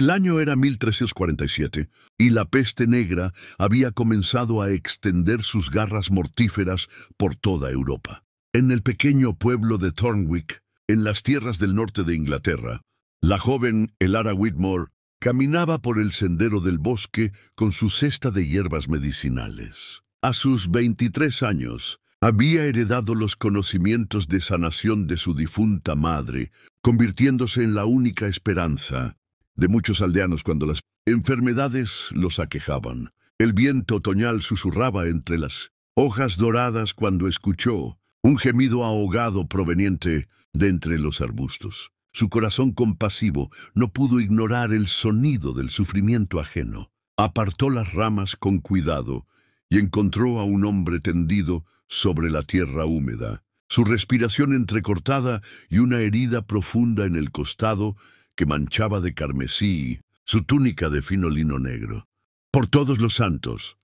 El año era 1347 y la peste negra había comenzado a extender sus garras mortíferas por toda Europa. En el pequeño pueblo de Thornwick, en las tierras del norte de Inglaterra, la joven Elara Whitmore caminaba por el sendero del bosque con su cesta de hierbas medicinales. A sus 23 años, había heredado los conocimientos de sanación de su difunta madre, convirtiéndose en la única esperanza de muchos aldeanos cuando las enfermedades los aquejaban. El viento otoñal susurraba entre las hojas doradas cuando escuchó un gemido ahogado proveniente de entre los arbustos. Su corazón compasivo no pudo ignorar el sonido del sufrimiento ajeno. Apartó las ramas con cuidado y encontró a un hombre tendido sobre la tierra húmeda, su respiración entrecortada y una herida profunda en el costado que manchaba de carmesí su túnica de fino lino negro. «Por todos los santos»,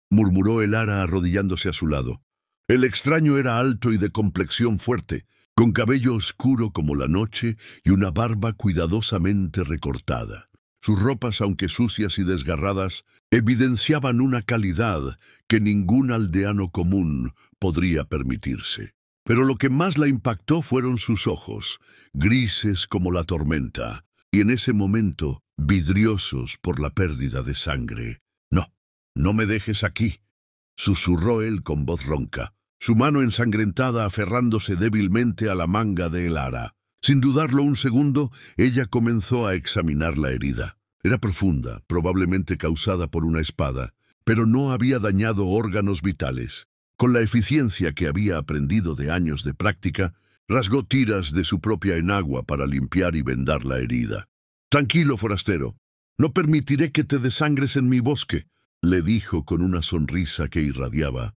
murmuró Elara arrodillándose a su lado. El extraño era alto y de complexión fuerte, con cabello oscuro como la noche y una barba cuidadosamente recortada. Sus ropas, aunque sucias y desgarradas, evidenciaban una calidad que ningún aldeano común podría permitirse. Pero lo que más la impactó fueron sus ojos, grises como la tormenta, y en ese momento vidriosos por la pérdida de sangre. «No, no me dejes aquí», susurró él con voz ronca, su mano ensangrentada aferrándose débilmente a la manga de Elara. Sin dudarlo un segundo, ella comenzó a examinar la herida. Era profunda, probablemente causada por una espada, pero no había dañado órganos vitales. Con la eficiencia que había aprendido de años de práctica, rasgó tiras de su propia enagua para limpiar y vendar la herida. «Tranquilo, forastero, no permitiré que te desangres en mi bosque», le dijo con una sonrisa que irradiaba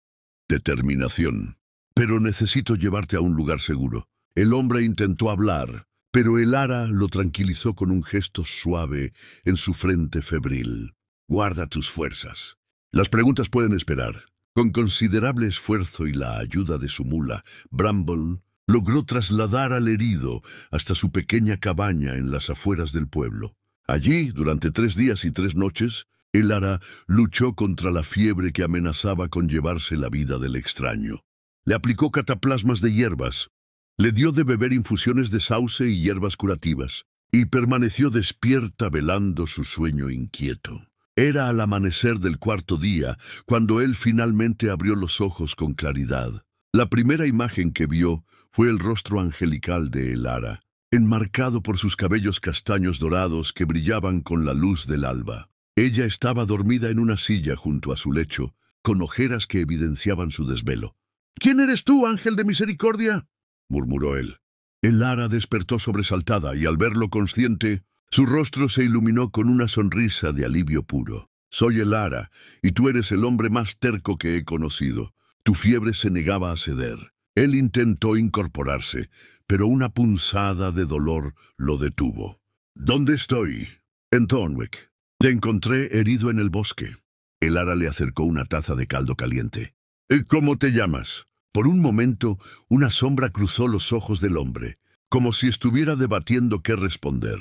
determinación. «Pero necesito llevarte a un lugar seguro». El hombre intentó hablar, pero Elara lo tranquilizó con un gesto suave en su frente febril. «Guarda tus fuerzas. Las preguntas pueden esperar». Con considerable esfuerzo y la ayuda de su mula, Bramble logró trasladar al herido hasta su pequeña cabaña en las afueras del pueblo. Allí, durante 3 días y 3 noches, Elara luchó contra la fiebre que amenazaba con llevarse la vida del extraño. Le aplicó cataplasmas de hierbas, le dio de beber infusiones de sauce y hierbas curativas, y permaneció despierta velando su sueño inquieto. Era al amanecer del 4.º día cuando él finalmente abrió los ojos con claridad. La primera imagen que vio fue el rostro angelical de Elara, enmarcado por sus cabellos castaños dorados que brillaban con la luz del alba. Ella estaba dormida en una silla junto a su lecho, con ojeras que evidenciaban su desvelo. «¿Quién eres tú, ángel de misericordia?», murmuró él. Elara despertó sobresaltada y al verlo consciente, su rostro se iluminó con una sonrisa de alivio puro. «Soy Elara, y tú eres el hombre más terco que he conocido. Tu fiebre se negaba a ceder». Él intentó incorporarse, pero una punzada de dolor lo detuvo. «¿Dónde estoy?» «En Thornwick. Te encontré herido en el bosque». Elara le acercó una taza de caldo caliente. «¿Cómo te llamas?» Por un momento, una sombra cruzó los ojos del hombre, como si estuviera debatiendo qué responder.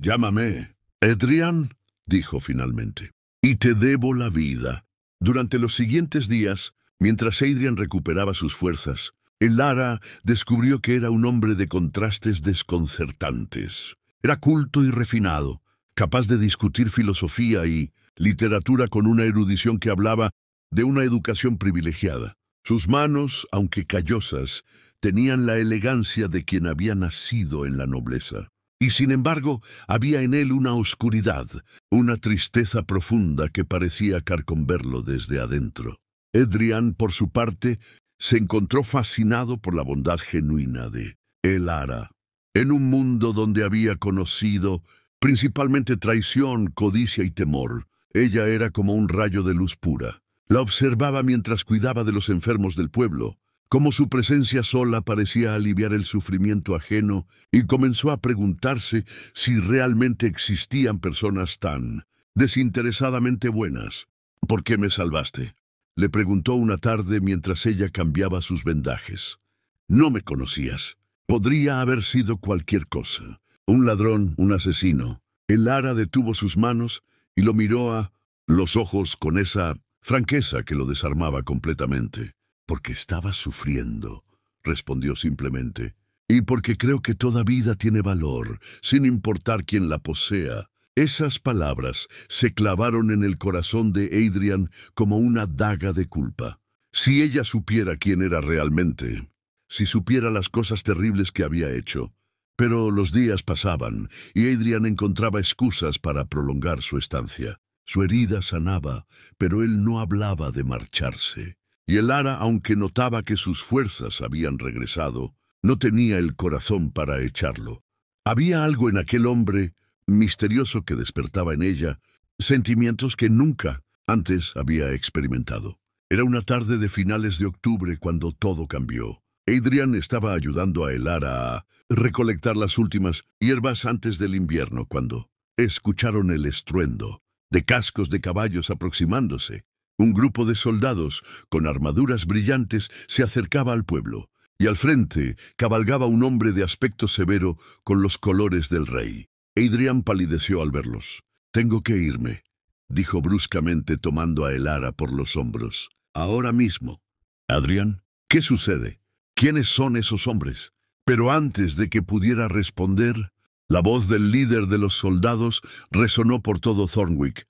«Llámame Adrian», dijo finalmente, «y te debo la vida». Durante los siguientes días, mientras Adrian recuperaba sus fuerzas, Elara descubrió que era un hombre de contrastes desconcertantes. Era culto y refinado, capaz de discutir filosofía y literatura con una erudición que hablaba de una educación privilegiada. Sus manos, aunque callosas, tenían la elegancia de quien había nacido en la nobleza. Y sin embargo, había en él una oscuridad, una tristeza profunda que parecía carcomerlo desde adentro. Adrian, por su parte, se encontró fascinado por la bondad genuina de Elara. En un mundo donde había conocido principalmente traición, codicia y temor, ella era como un rayo de luz pura. La observaba mientras cuidaba de los enfermos del pueblo, como su presencia sola parecía aliviar el sufrimiento ajeno, y comenzó a preguntarse si realmente existían personas tan desinteresadamente buenas. «¿Por qué me salvaste?», le preguntó una tarde mientras ella cambiaba sus vendajes. «No me conocías. Podría haber sido cualquier cosa. Un ladrón, un asesino. El Ara detuvo sus manos y lo miró a los ojos con esa franqueza que lo desarmaba completamente. «Porque estaba sufriendo», respondió simplemente. «Y porque creo que toda vida tiene valor, sin importar quién la posea». Esas palabras se clavaron en el corazón de Adrian como una daga de culpa. Si ella supiera quién era realmente, si supiera las cosas terribles que había hecho. Pero los días pasaban y Adrian encontraba excusas para prolongar su estancia. Su herida sanaba, pero él no hablaba de marcharse. Y el Ara, aunque notaba que sus fuerzas habían regresado, no tenía el corazón para echarlo. Había algo en aquel hombre misterioso que despertaba en ella sentimientos que nunca antes había experimentado. Era una tarde de finales de octubre cuando todo cambió. Adrian estaba ayudando a Elara a recolectar las últimas hierbas antes del invierno cuando escucharon el estruendo de cascos de caballos aproximándose. Un grupo de soldados con armaduras brillantes se acercaba al pueblo, y al frente cabalgaba un hombre de aspecto severo con los colores del rey. Adrian palideció al verlos. «Tengo que irme», dijo bruscamente tomando a Elara por los hombros. «Ahora mismo». «Adrian, ¿qué sucede? ¿Quiénes son esos hombres?» Pero antes de que pudiera responder, la voz del líder de los soldados resonó por todo Thornwick.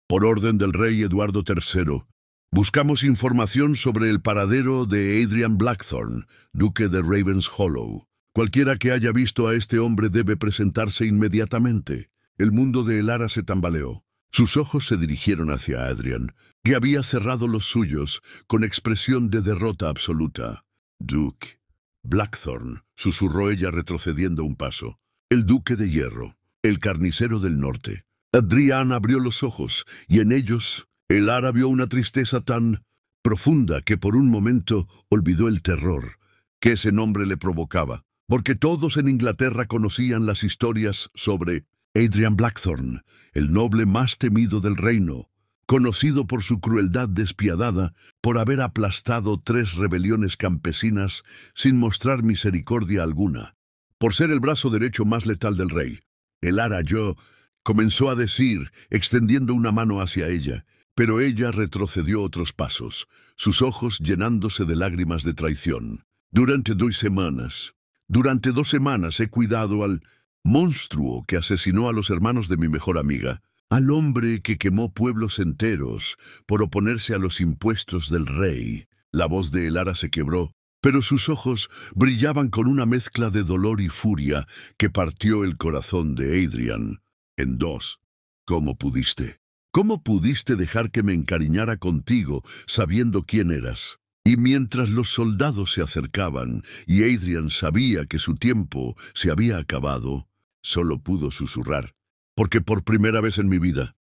«Por orden del rey Eduardo III, buscamos información sobre el paradero de Adrian Blackthorne, duque de Ravenshollow. Cualquiera que haya visto a este hombre debe presentarse inmediatamente». El mundo de Elara se tambaleó. Sus ojos se dirigieron hacia Adrian, que había cerrado los suyos con expresión de derrota absoluta. «Duke Blackthorne», susurró ella retrocediendo un paso. «El duque de hierro, el carnicero del norte». Adrian abrió los ojos, y en ellos Elara vio una tristeza tan profunda que por un momento olvidó el terror que ese nombre le provocaba, porque todos en Inglaterra conocían las historias sobre Adrian Blackthorne, el noble más temido del reino, conocido por su crueldad despiadada, por haber aplastado 3 rebeliones campesinas sin mostrar misericordia alguna, por ser el brazo derecho más letal del rey. «Elara, comenzó a decir, extendiendo una mano hacia ella, pero ella retrocedió otros pasos, sus ojos llenándose de lágrimas de traición. «Durante 2 semanas he cuidado al monstruo que asesinó a los hermanos de mi mejor amiga, al hombre que quemó pueblos enteros por oponerse a los impuestos del rey». La voz de Elara se quebró, pero sus ojos brillaban con una mezcla de dolor y furia que partió el corazón de Adrian en 2. «¿Cómo pudiste? ¿Cómo pudiste dejar que me encariñara contigo sabiendo quién eras?» Y mientras los soldados se acercaban y Adrian sabía que su tiempo se había acabado, solo pudo susurrar, «Porque por primera vez en mi vida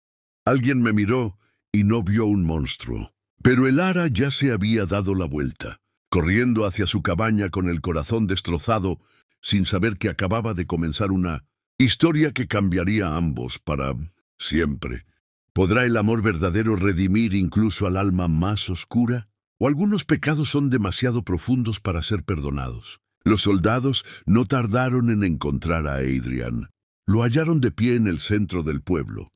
alguien me miró y no vio un monstruo». Pero Elara ya se había dado la vuelta, corriendo hacia su cabaña con el corazón destrozado, sin saber que acababa de comenzar una historia que cambiaría a ambos para siempre. ¿Podrá el amor verdadero redimir incluso al alma más oscura? ¿O algunos pecados son demasiado profundos para ser perdonados? Los soldados no tardaron en encontrar a Adrian. Lo hallaron de pie en el centro del pueblo,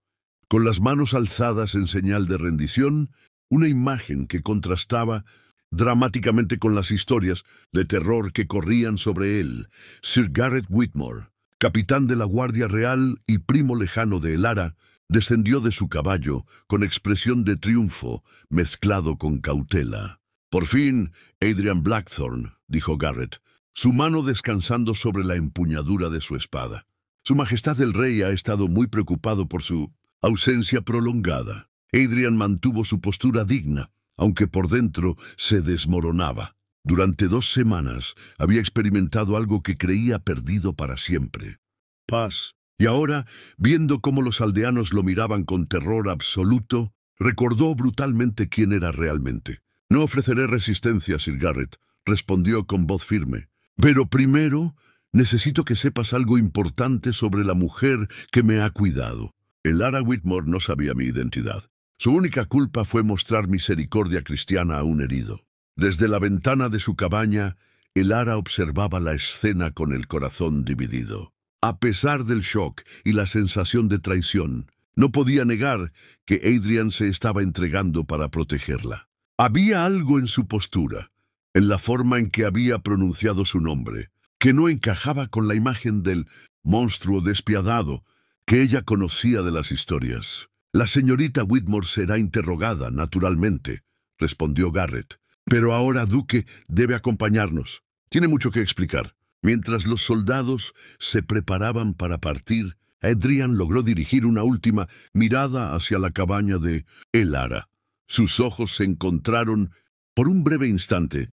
con las manos alzadas en señal de rendición, una imagen que contrastaba dramáticamente con las historias de terror que corrían sobre él. Sir Gareth Whitmore, capitán de la Guardia Real y primo lejano de Elara, descendió de su caballo con expresión de triunfo mezclado con cautela. «Por fin, Adrian Blackthorne», dijo Gareth, su mano descansando sobre la empuñadura de su espada. «Su Majestad el Rey ha estado muy preocupado por su ausencia prolongada». Adrian mantuvo su postura digna, aunque por dentro se desmoronaba. Durante 2 semanas había experimentado algo que creía perdido para siempre: paz. Y ahora, viendo cómo los aldeanos lo miraban con terror absoluto, recordó brutalmente quién era realmente. «No ofreceré resistencia, Sir Gareth», respondió con voz firme. «Pero primero necesito que sepas algo importante sobre la mujer que me ha cuidado». Elara Whitmore no sabía mi identidad. Su única culpa fue mostrar misericordia cristiana a un herido. Desde la ventana de su cabaña, Elara observaba la escena con el corazón dividido. A pesar del shock y la sensación de traición, no podía negar que Adrian se estaba entregando para protegerla. Había algo en su postura, en la forma en que había pronunciado su nombre, que no encajaba con la imagen del monstruo despiadado que ella conocía de las historias. «La señorita Whitmore será interrogada, naturalmente», respondió Garrett. «Pero ahora Duque debe acompañarnos. Tiene mucho que explicar». Mientras los soldados se preparaban para partir, Adrian logró dirigir una última mirada hacia la cabaña de Elara. Sus ojos se encontraron por un breve instante,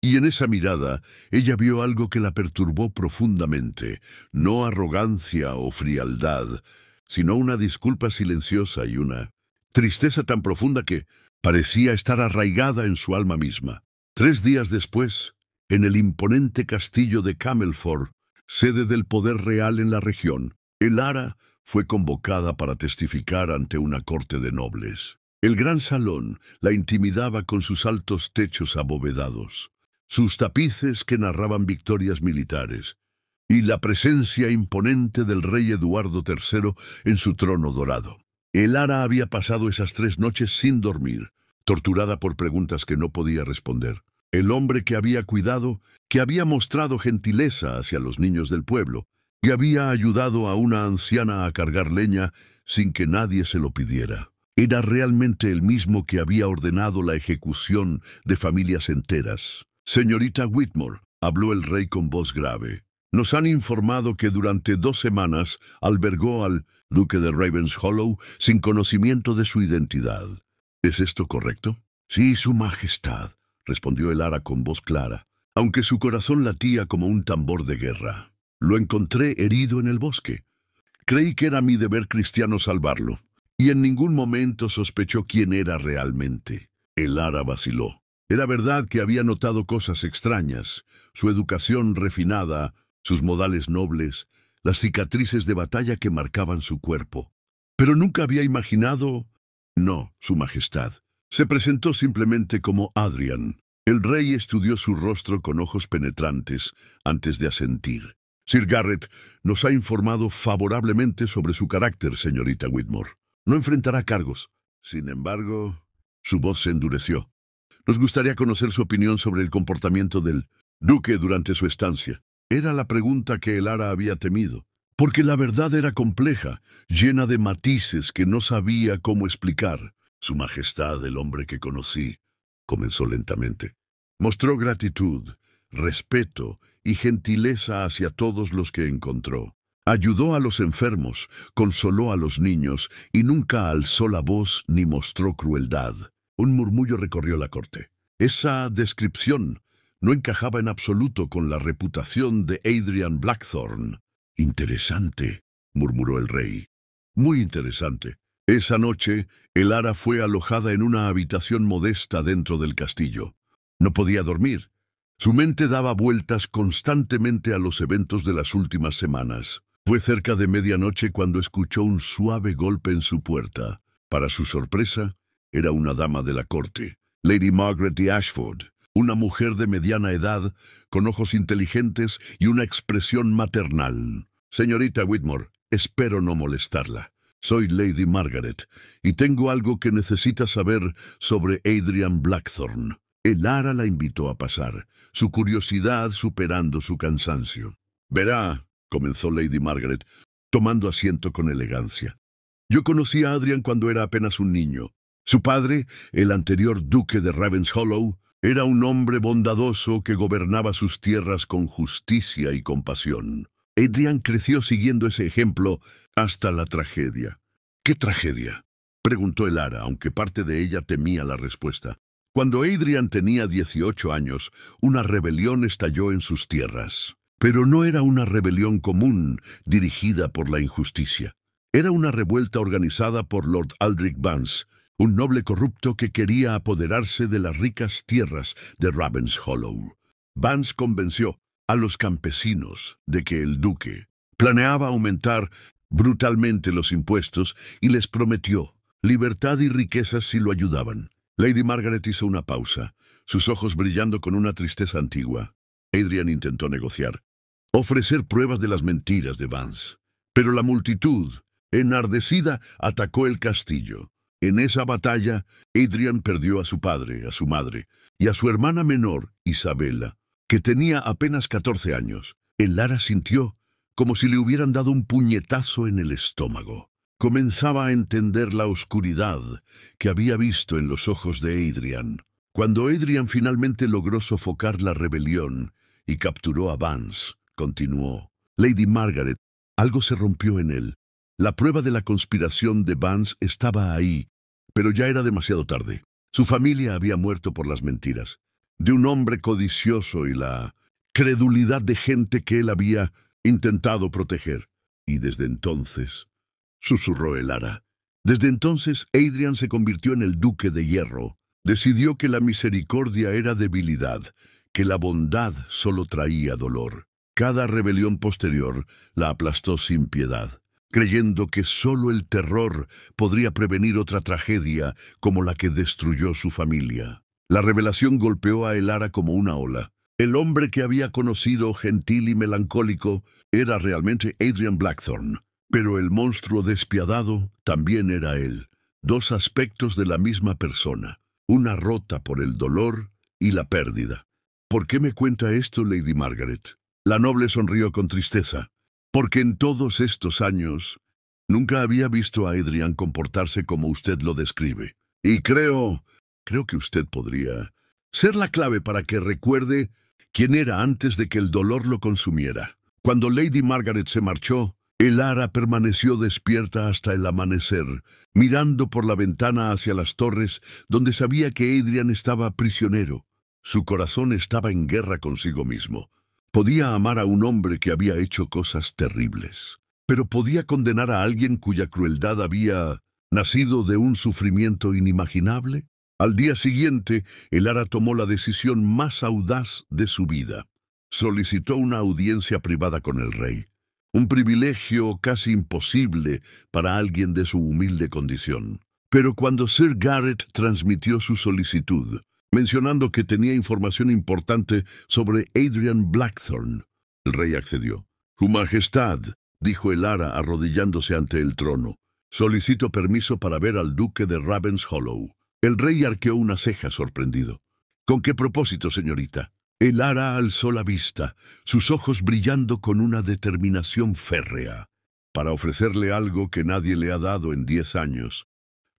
y en esa mirada ella vio algo que la perturbó profundamente. No arrogancia o frialdad, sino una disculpa silenciosa y una tristeza tan profunda que parecía estar arraigada en su alma misma. 3 días después, en el imponente castillo de Camelford, sede del poder real en la región, Elara fue convocada para testificar ante una corte de nobles. El gran salón la intimidaba con sus altos techos abovedados, sus tapices que narraban victorias militares, y la presencia imponente del rey Eduardo III en su trono dorado. Elara había pasado esas 3 noches sin dormir, torturada por preguntas que no podía responder. El hombre que había cuidado, que había mostrado gentileza hacia los niños del pueblo, que había ayudado a una anciana a cargar leña sin que nadie se lo pidiera. Era realmente el mismo que había ordenado la ejecución de familias enteras. «Señorita Whitmore», habló el rey con voz grave, «nos han informado que durante 2 semanas albergó al duque de Ravenshollow sin conocimiento de su identidad. ¿Es esto correcto?» «Sí, su majestad», respondió Elara con voz clara, aunque su corazón latía como un tambor de guerra. «Lo encontré herido en el bosque. Creí que era mi deber cristiano salvarlo, y en ningún momento sospechó quién era realmente». Elara vaciló. Era verdad que había notado cosas extrañas, su educación refinada, sus modales nobles, las cicatrices de batalla que marcaban su cuerpo. Pero nunca había imaginado... «No, su majestad». Se presentó simplemente como Adrian. El rey estudió su rostro con ojos penetrantes antes de asentir. «Sir Garrett nos ha informado favorablemente sobre su carácter, señorita Whitmore. No enfrentará cargos. Sin embargo...» Su voz se endureció. «Nos gustaría conocer su opinión sobre el comportamiento del duque durante su estancia». Era la pregunta que Elara había temido, porque la verdad era compleja, llena de matices que no sabía cómo explicar. «Su majestad, el hombre que conocí», comenzó lentamente, «mostró gratitud, respeto y gentileza hacia todos los que encontró. Ayudó a los enfermos, consoló a los niños y nunca alzó la voz ni mostró crueldad». Un murmullo recorrió la corte. Esa descripción no encajaba en absoluto con la reputación de Adrian Blackthorne. «Interesante», murmuró el rey. «Muy interesante». Esa noche, Elara fue alojada en una habitación modesta dentro del castillo. No podía dormir. Su mente daba vueltas constantemente a los eventos de las últimas semanas. Fue cerca de medianoche cuando escuchó un suave golpe en su puerta. Para su sorpresa, era una dama de la corte, Lady Margaret de Ashford, una mujer de mediana edad, con ojos inteligentes y una expresión maternal. «Señorita Whitmore, espero no molestarla. Soy Lady Margaret, y tengo algo que necesita saber sobre Adrian Blackthorne». Elara la invitó a pasar, su curiosidad superando su cansancio. «Verá», comenzó Lady Margaret, tomando asiento con elegancia. «Yo conocí a Adrian cuando era apenas un niño. Su padre, el anterior duque de Ravenshollow, era un hombre bondadoso que gobernaba sus tierras con justicia y compasión. Adrian creció siguiendo ese ejemplo hasta la tragedia». «¿Qué tragedia?», preguntó Elara, aunque parte de ella temía la respuesta. Cuando Adrian tenía 18 años, una rebelión estalló en sus tierras. Pero no era una rebelión común dirigida por la injusticia. Era una revuelta organizada por Lord Aldrich Vance, un noble corrupto que quería apoderarse de las ricas tierras de Ravenshollow. Vance convenció a los campesinos de que el duque planeaba aumentar brutalmente los impuestos y les prometió libertad y riquezas si lo ayudaban. Lady Margaret hizo una pausa, sus ojos brillando con una tristeza antigua. Adrian intentó negociar. ofrecer pruebas de las mentiras de Vance. Pero la multitud, enardecida, atacó el castillo. En esa batalla, Adrian perdió a su padre, a su madre y a su hermana menor, Isabella, que tenía apenas 14 años. Elara sintió como si le hubieran dado un puñetazo en el estómago. Comenzaba a entender la oscuridad que había visto en los ojos de Adrian. Cuando Adrian finalmente logró sofocar la rebelión y capturó a Vance, continuó: Lady Margaret, algo se rompió en él. La prueba de la conspiración de Vance estaba ahí, pero ya era demasiado tarde. Su familia había muerto por las mentiras de un hombre codicioso y la credulidad de gente que él había intentado proteger. Y desde entonces, susurró Elara, desde entonces Adrian se convirtió en el Duque de Hierro. Decidió que la misericordia era debilidad, que la bondad solo traía dolor. Cada rebelión posterior la aplastó sin piedad, creyendo que solo el terror podría prevenir otra tragedia como la que destruyó su familia. La revelación golpeó a Elara como una ola. El hombre que había conocido, gentil y melancólico, era realmente Adrian Blackthorne, pero el monstruo despiadado también era él. Dos aspectos de la misma persona, una rota por el dolor y la pérdida. ¿Por qué me cuenta esto, Lady Margaret? La noble sonrió con tristeza. Porque en todos estos años nunca había visto a Adrian comportarse como usted lo describe. Y creo que usted podría ser la clave para que recuerde quién era antes de que el dolor lo consumiera. Cuando Lady Margaret se marchó, Elara permaneció despierta hasta el amanecer, mirando por la ventana hacia las torres donde sabía que Adrian estaba prisionero. Su corazón estaba en guerra consigo mismo. Podía amar a un hombre que había hecho cosas terribles, pero podía condenar a alguien cuya crueldad había nacido de un sufrimiento inimaginable. Al día siguiente, Elara tomó la decisión más audaz de su vida. Solicitó una audiencia privada con el rey, un privilegio casi imposible para alguien de su humilde condición. Pero cuando Sir Garrett transmitió su solicitud, mencionando que tenía información importante sobre Adrian Blackthorne, el rey accedió. «Su Majestad», dijo Elara arrodillándose ante el trono, «solicito permiso para ver al duque de Ravenshollow». El rey arqueó una ceja sorprendido. «¿Con qué propósito, señorita?» Elara alzó la vista, sus ojos brillando con una determinación férrea. «Para ofrecerle algo que nadie le ha dado en 10 años.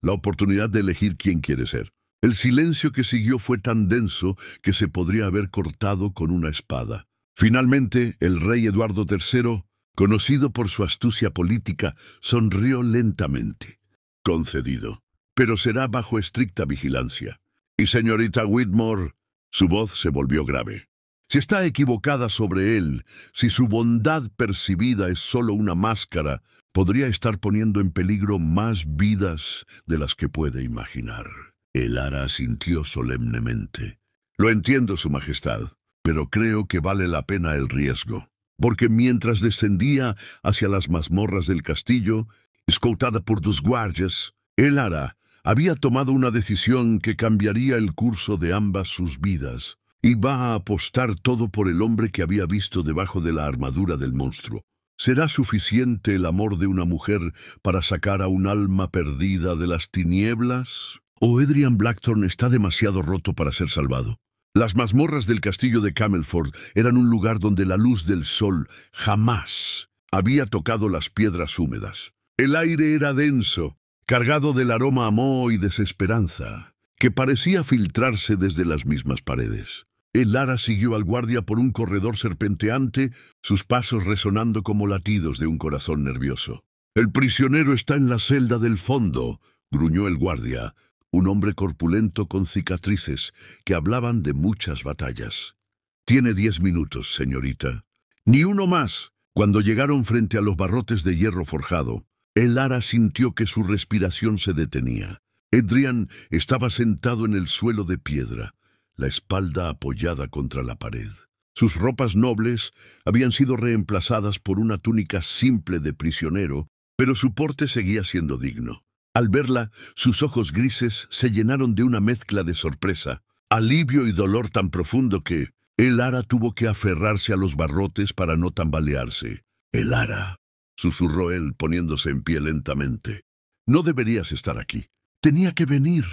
La oportunidad de elegir quién quiere ser». El silencio que siguió fue tan denso que se podría haber cortado con una espada. Finalmente, el rey Eduardo III, conocido por su astucia política, sonrió lentamente. «Concedido, pero será bajo estricta vigilancia. Y señorita Whitmore», su voz se volvió grave, «si está equivocada sobre él, si su bondad percibida es solo una máscara, podría estar poniendo en peligro más vidas de las que puede imaginar». Elara asintió solemnemente. «Lo entiendo, Su Majestad, pero creo que vale la pena el riesgo». Porque mientras descendía hacia las mazmorras del castillo, escoltada por 2 guardias, Elara había tomado una decisión que cambiaría el curso de ambas sus vidas. Iba a apostar todo por el hombre que había visto debajo de la armadura del monstruo. ¿Será suficiente el amor de una mujer para sacar a un alma perdida de las tinieblas? ¿O Adrian Blackthorne está demasiado roto para ser salvado? Las mazmorras del castillo de Camelford eran un lugar donde la luz del sol jamás había tocado las piedras húmedas. El aire era denso, cargado del aroma a moho y desesperanza, que parecía filtrarse desde las mismas paredes. Elara siguió al guardia por un corredor serpenteante, sus pasos resonando como latidos de un corazón nervioso. «El prisionero está en la celda del fondo», gruñó el guardia, un hombre corpulento con cicatrices que hablaban de muchas batallas. «Tiene 10 minutos, señorita». «Ni uno más». Cuando llegaron frente a los barrotes de hierro forjado, Elara sintió que su respiración se detenía. Adrian estaba sentado en el suelo de piedra, la espalda apoyada contra la pared. Sus ropas nobles habían sido reemplazadas por una túnica simple de prisionero, pero su porte seguía siendo digno. Al verla, sus ojos grises se llenaron de una mezcla de sorpresa, alivio y dolor tan profundo que Elara tuvo que aferrarse a los barrotes para no tambalearse. «Elara», susurró él, poniéndose en pie lentamente. «No deberías estar aquí». «Tenía que venir»,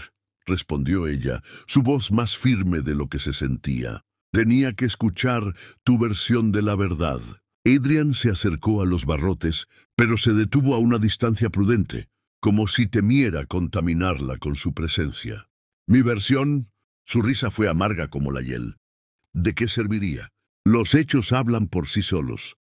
respondió ella, su voz más firme de lo que se sentía. «Tenía que escuchar tu versión de la verdad». Adrian se acercó a los barrotes, pero se detuvo a una distancia prudente, como si temiera contaminarla con su presencia. «¿Mi versión?» Su risa fue amarga como la hiel. «¿De qué serviría? Los hechos hablan por sí solos.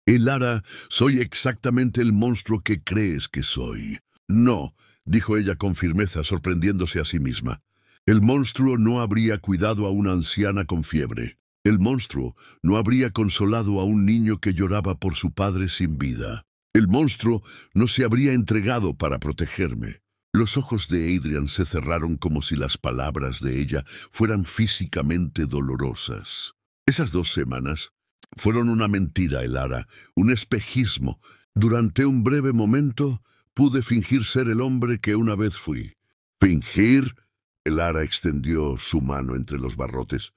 Elara, soy exactamente el monstruo que crees que soy». «No», dijo ella con firmeza, sorprendiéndose a sí misma. «El monstruo no habría cuidado a una anciana con fiebre. El monstruo no habría consolado a un niño que lloraba por su padre sin vida. El monstruo no se habría entregado para protegerme». Los ojos de Adrian se cerraron como si las palabras de ella fueran físicamente dolorosas. Esas 2 semanas fueron una mentira, Elara, un espejismo. Durante un breve momento pude fingir ser el hombre que una vez fui. ¿Fingir? Elara extendió su mano entre los barrotes.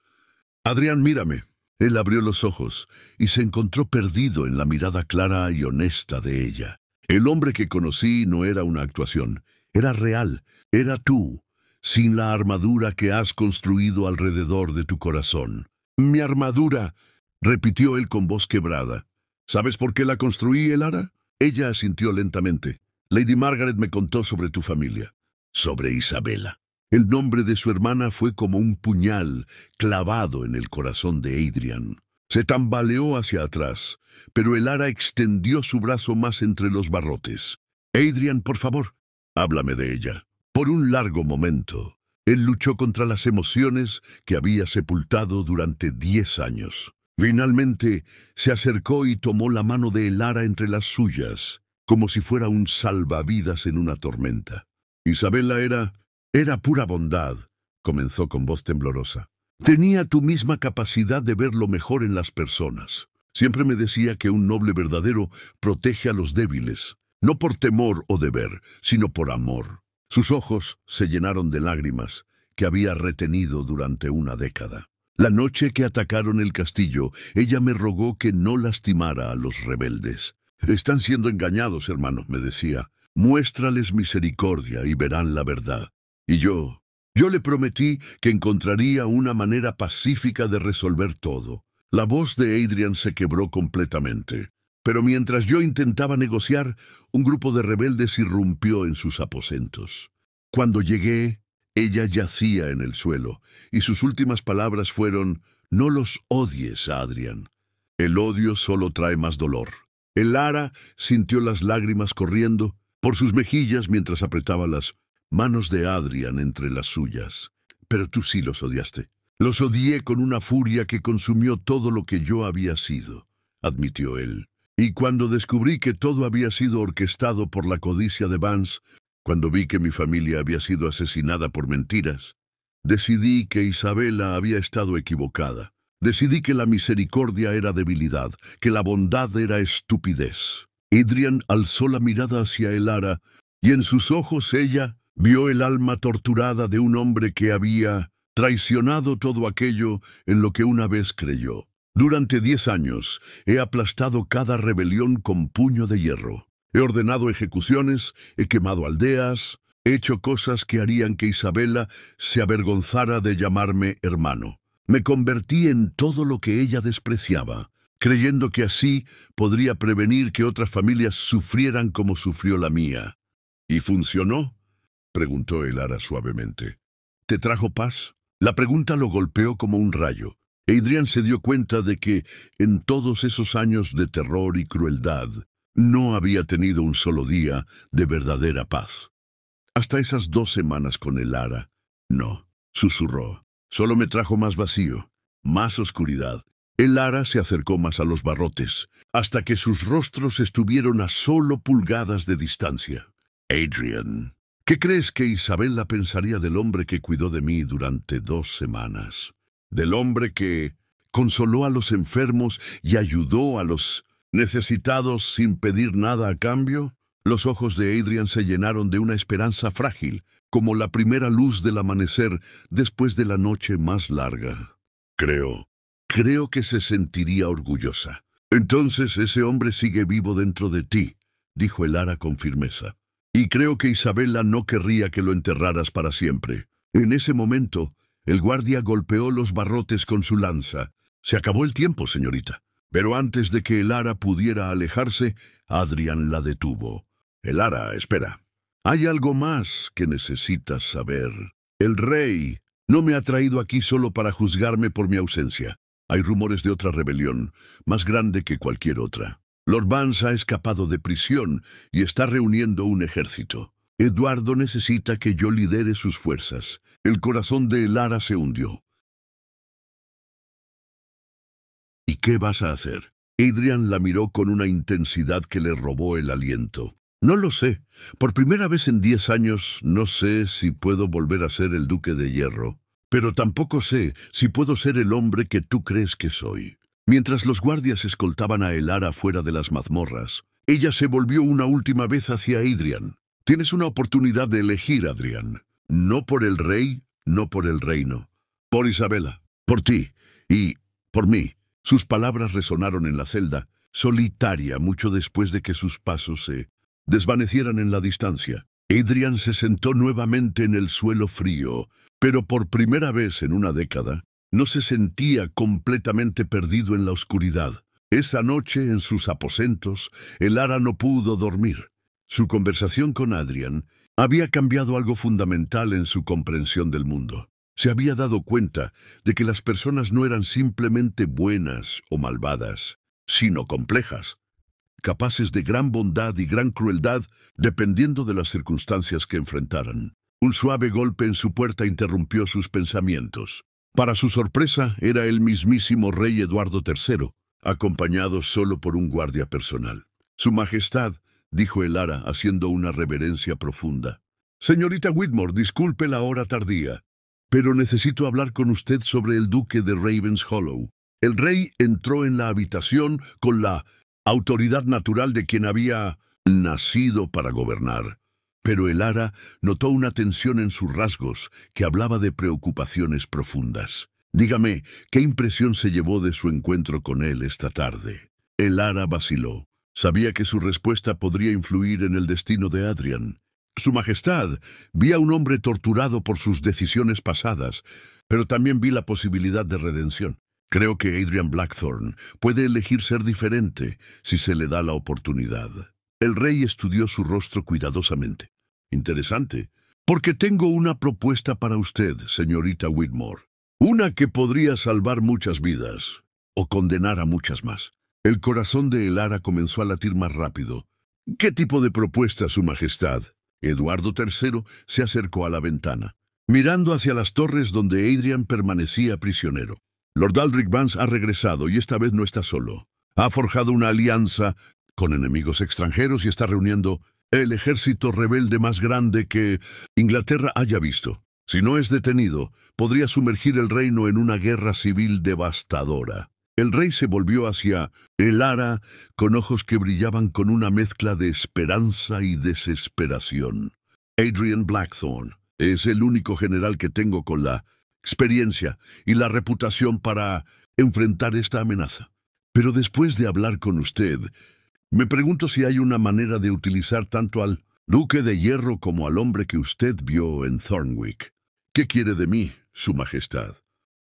«Adrian, mírame». Él abrió los ojos y se encontró perdido en la mirada clara y honesta de ella. El hombre que conocí no era una actuación. Era real, era tú, sin la armadura que has construido alrededor de tu corazón. «Mi armadura», repitió él con voz quebrada. «¿Sabes por qué la construí, Elara?» Ella asintió lentamente. «Lady Margaret me contó sobre tu familia». «Sobre Isabela». El nombre de su hermana fue como un puñal clavado en el corazón de Adrian. Se tambaleó hacia atrás, pero Elara extendió su brazo más entre los barrotes. «Adrian, por favor, háblame de ella». Por un largo momento, él luchó contra las emociones que había sepultado durante 10 años. Finalmente, se acercó y tomó la mano de Elara entre las suyas, como si fuera un salvavidas en una tormenta. «Isabela era pura bondad», comenzó con voz temblorosa. «Tenía tu misma capacidad de ver lo mejor en las personas. Siempre me decía que un noble verdadero protege a los débiles, no por temor o deber, sino por amor». Sus ojos se llenaron de lágrimas que había retenido durante una década. La noche que atacaron el castillo, ella me rogó que no lastimara a los rebeldes. «Están siendo engañados, hermano», me decía. «Muéstrales misericordia y verán la verdad». Y yo le prometí que encontraría una manera pacífica de resolver todo. La voz de Adrian se quebró completamente. Pero mientras yo intentaba negociar, un grupo de rebeldes irrumpió en sus aposentos. Cuando llegué, ella yacía en el suelo, y sus últimas palabras fueron: «No los odies, Adrian. El odio solo trae más dolor». Elara sintió las lágrimas corriendo por sus mejillas mientras apretaba las manos de Adrian entre las suyas. «Pero tú sí los odiaste». «Los odié con una furia que consumió todo lo que yo había sido», admitió él. «Y cuando descubrí que todo había sido orquestado por la codicia de Vance, cuando vi que mi familia había sido asesinada por mentiras, decidí que Isabela había estado equivocada. Decidí que la misericordia era debilidad, que la bondad era estupidez». Adrian alzó la mirada hacia Elara, y en sus ojos ella vio el alma torturada de un hombre que había traicionado todo aquello en lo que una vez creyó. «Durante 10 años he aplastado cada rebelión con puño de hierro. He ordenado ejecuciones, he quemado aldeas, he hecho cosas que harían que Isabela se avergonzara de llamarme hermano. Me convertí en todo lo que ella despreciaba, creyendo que así podría prevenir que otras familias sufrieran como sufrió la mía». «¿Y funcionó?», preguntó Elara suavemente. «¿Te trajo paz?». La pregunta lo golpeó como un rayo. Adrian se dio cuenta de que, en todos esos años de terror y crueldad, no había tenido un solo día de verdadera paz. Hasta esas 2 semanas con Elara. «No», susurró. «Solo me trajo más vacío, más oscuridad». Elara se acercó más a los barrotes, hasta que sus rostros estuvieron a solo pulgadas de distancia. «Adrian, ¿qué crees que Isabela pensaría del hombre que cuidó de mí durante 2 semanas? Del hombre que consoló a los enfermos y ayudó a los necesitados sin pedir nada a cambio». Los ojos de Adrian se llenaron de una esperanza frágil, como la primera luz del amanecer después de la noche más larga. «Creo Creo que se sentiría orgullosa. Entonces ese hombre sigue vivo dentro de ti, dijo Elara con firmeza. Y creo que Isabella no querría que lo enterraras para siempre. En ese momento, el guardia golpeó los barrotes con su lanza. Se acabó el tiempo, señorita. Pero antes de que Elara pudiera alejarse, Adrian la detuvo. Elara, espera. Hay algo más que necesitas saber. El rey no me ha traído aquí solo para juzgarme por mi ausencia. Hay rumores de otra rebelión, más grande que cualquier otra. Lord Vance ha escapado de prisión y está reuniendo un ejército. Eduardo necesita que yo lidere sus fuerzas. El corazón de Elara se hundió. ¿Y qué vas a hacer? Adrian la miró con una intensidad que le robó el aliento. No lo sé. Por primera vez en 10 años no sé si puedo volver a ser el Duque de Hierro. Pero tampoco sé si puedo ser el hombre que tú crees que soy. Mientras los guardias escoltaban a Elara fuera de las mazmorras, ella se volvió una última vez hacia Adrian. Tienes una oportunidad de elegir, Adrian. No por el rey, no por el reino. Por Isabella, por ti y por mí. Sus palabras resonaron en la celda, solitaria mucho después de que sus pasos se desvanecieran en la distancia. Adrian se sentó nuevamente en el suelo frío, pero por primera vez en una década, no se sentía completamente perdido en la oscuridad. Esa noche, en sus aposentos, Elara no pudo dormir. Su conversación con Adrian había cambiado algo fundamental en su comprensión del mundo. Se había dado cuenta de que las personas no eran simplemente buenas o malvadas, sino complejas, capaces de gran bondad y gran crueldad dependiendo de las circunstancias que enfrentaran. Un suave golpe en su puerta interrumpió sus pensamientos. Para su sorpresa, era el mismísimo rey Eduardo III, acompañado solo por un guardia personal. «Su Majestad», dijo Elara, haciendo una reverencia profunda. «Señorita Whitmore, disculpe la hora tardía, pero necesito hablar con usted sobre el duque de Ravenshollow». El rey entró en la habitación con la autoridad natural de quien había nacido para gobernar. Pero Elara notó una tensión en sus rasgos que hablaba de preocupaciones profundas. «Dígame, ¿qué impresión se llevó de su encuentro con él esta tarde?» Elara vaciló. Sabía que su respuesta podría influir en el destino de Adrian. «Su Majestad, vi a un hombre torturado por sus decisiones pasadas, pero también vi la posibilidad de redención. Creo que Adrian Blackthorne puede elegir ser diferente si se le da la oportunidad». El rey estudió su rostro cuidadosamente. «Interesante, porque tengo una propuesta para usted, señorita Whitmore. Una que podría salvar muchas vidas, o condenar a muchas más». El corazón de Elara comenzó a latir más rápido. «¿Qué tipo de propuesta, Su Majestad?» Eduardo III se acercó a la ventana, mirando hacia las torres donde Adrian permanecía prisionero. «Lord Aldrich Vance ha regresado y esta vez no está solo. Ha forjado una alianza con enemigos extranjeros y está reuniendo el ejército rebelde más grande que Inglaterra haya visto. Si no es detenido, podría sumergir el reino en una guerra civil devastadora». El rey se volvió hacia Elara con ojos que brillaban con una mezcla de esperanza y desesperación. «Adrian Blackthorne es el único general que tengo con la experiencia y la reputación para enfrentar esta amenaza. Pero después de hablar con usted, me pregunto si hay una manera de utilizar tanto al Duque de Hierro como al hombre que usted vio en Thornwick. ¿Qué quiere de mí, Su Majestad?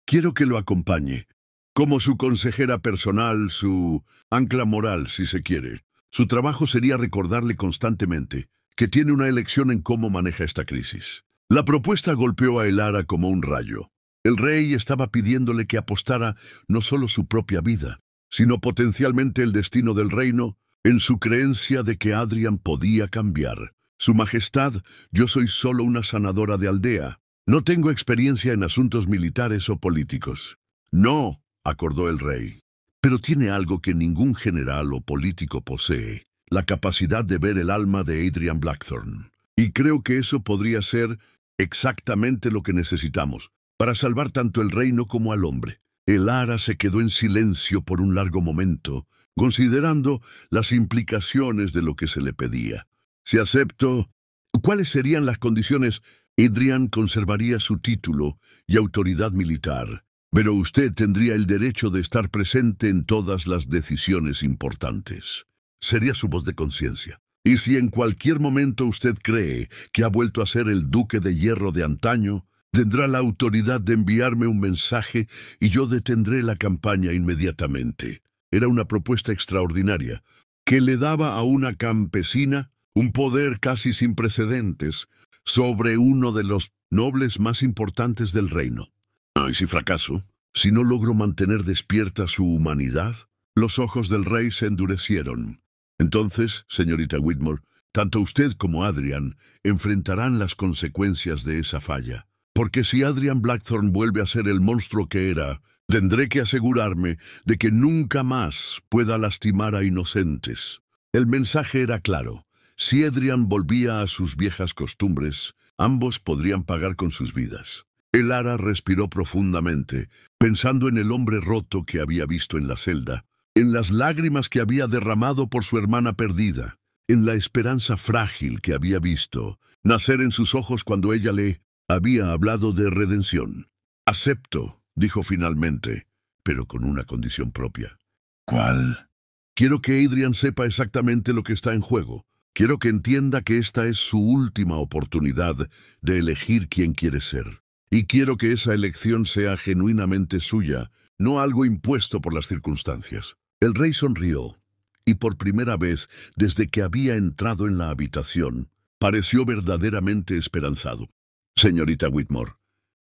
Quiero que lo acompañe, como su consejera personal, su ancla moral, si se quiere. Su trabajo sería recordarle constantemente que tiene una elección en cómo maneja esta crisis». La propuesta golpeó a Elara como un rayo. El rey estaba pidiéndole que apostara no solo su propia vida, sino potencialmente el destino del reino, en su creencia de que Adrian podía cambiar. «Su Majestad, yo soy solo una sanadora de aldea. No tengo experiencia en asuntos militares o políticos». «No», acordó el rey, «pero tiene algo que ningún general o político posee, la capacidad de ver el alma de Adrian Blackthorne. Y creo que eso podría ser exactamente lo que necesitamos, para salvar tanto el reino como al hombre». Elara se quedó en silencio por un largo momento, considerando las implicaciones de lo que se le pedía. «Si acepto, ¿cuáles serían las condiciones?» Adrian conservaría su título y autoridad militar, Pero usted tendría el derecho de estar presente en todas las decisiones importantes. Sería su voz de conciencia. Y si en cualquier momento usted cree que ha vuelto a ser el Duque de Hierro de antaño, tendrá la autoridad de enviarme un mensaje y yo detendré la campaña inmediatamente. Era una propuesta extraordinaria, que le daba a una campesina un poder casi sin precedentes sobre uno de los nobles más importantes del reino. Y si fracaso, si no logro mantener despierta su humanidad, los ojos del rey se endurecieron. Entonces, señorita Whitmore, tanto usted como Adrian enfrentarán las consecuencias de esa falla. Porque si Adrian Blackthorne vuelve a ser el monstruo que era, tendré que asegurarme de que nunca más pueda lastimar a inocentes. El mensaje era claro. Si Adrian volvía a sus viejas costumbres, ambos podrían pagar con sus vidas. Elara respiró profundamente, pensando en el hombre roto que había visto en la celda, en las lágrimas que había derramado por su hermana perdida, en la esperanza frágil que había visto nacer en sus ojos cuando ella le había hablado de redención. «Acepto», dijo finalmente, pero con una condición propia. «¿Cuál?» «Quiero que Adrian sepa exactamente lo que está en juego. Quiero que entienda que esta es su última oportunidad de elegir quién quiere ser. Y quiero que esa elección sea genuinamente suya, no algo impuesto por las circunstancias». El rey sonrió, y por primera vez desde que había entrado en la habitación, pareció verdaderamente esperanzado. «Señorita Whitmore,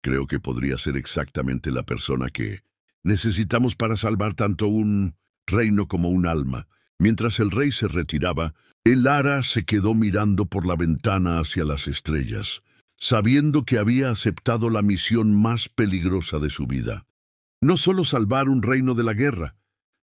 creo que podría ser exactamente la persona que necesitamos para salvar tanto un reino como un alma». Mientras el rey se retiraba, Elara se quedó mirando por la ventana hacia las estrellas, sabiendo que había aceptado la misión más peligrosa de su vida. No solo salvar un reino de la guerra,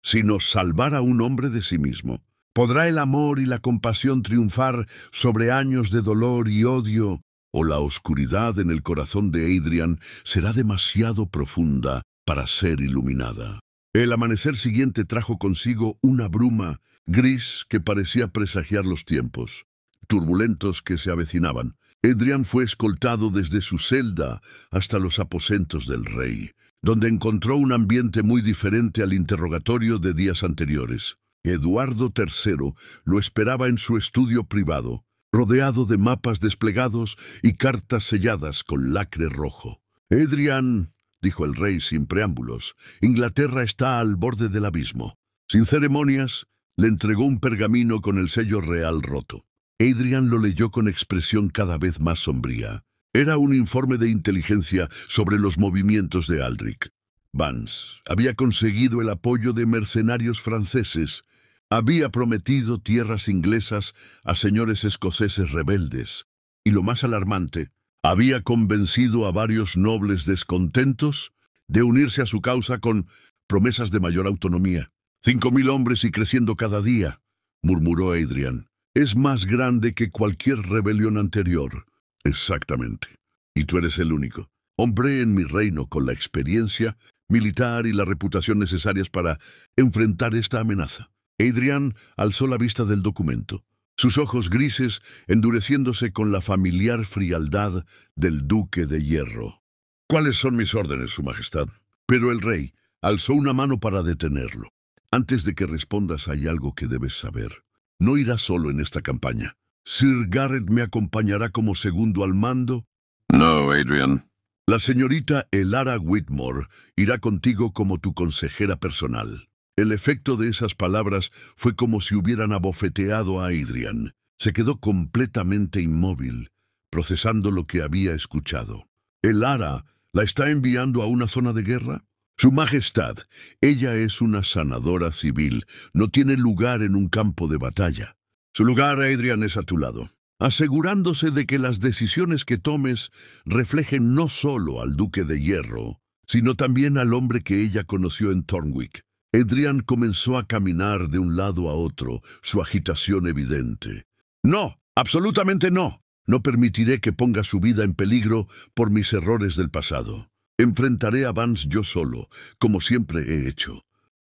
sino salvar a un hombre de sí mismo. ¿Podrá el amor y la compasión triunfar sobre años de dolor y odio? ¿O la oscuridad en el corazón de Adrian será demasiado profunda para ser iluminada? El amanecer siguiente trajo consigo una bruma gris que parecía presagiar los tiempos turbulentos que se avecinaban. Adrian fue escoltado desde su celda hasta los aposentos del rey, donde encontró un ambiente muy diferente al interrogatorio de días anteriores. Eduardo III lo esperaba en su estudio privado, rodeado de mapas desplegados y cartas selladas con lacre rojo. «Adrian», dijo el rey sin preámbulos, «Inglaterra está al borde del abismo». Sin ceremonias, le entregó un pergamino con el sello real roto. Adrian lo leyó con expresión cada vez más sombría. Era un informe de inteligencia sobre los movimientos de Aldrich. Vance había conseguido el apoyo de mercenarios franceses. Había prometido tierras inglesas a señores escoceses rebeldes. Y lo más alarmante, había convencido a varios nobles descontentos de unirse a su causa con promesas de mayor autonomía. 5.000 hombres y creciendo cada día, murmuró Adrian. Es más grande que cualquier rebelión anterior. Exactamente. Y tú eres el único hombre en mi reino con la experiencia militar y la reputación necesarias para enfrentar esta amenaza. Adrian alzó la vista del documento, sus ojos grises endureciéndose con la familiar frialdad del Duque de Hierro. «¿Cuáles son mis órdenes, Su Majestad?» Pero el rey alzó una mano para detenerlo. «Antes de que respondas hay algo que debes saber. No irás solo en esta campaña. Sir Garrett me acompañará como segundo al mando». «No, Adrian». «La señorita Elara Whitmore irá contigo como tu consejera personal». El efecto de esas palabras fue como si hubieran abofeteado a Adrian. Se quedó completamente inmóvil, procesando lo que había escuchado. «¿Elara la está enviando a una zona de guerra?» «Su Majestad, ella es una sanadora civil, no tiene lugar en un campo de batalla. Su lugar, Adrian, es a tu lado, asegurándose de que las decisiones que tomes reflejen no solo al Duque de Hierro, sino también al hombre que ella conoció en Thornwick». Adrian comenzó a caminar de un lado a otro, su agitación evidente. «No, absolutamente no. No permitiré que ponga su vida en peligro por mis errores del pasado. Enfrentaré a Vance yo solo, como siempre he hecho».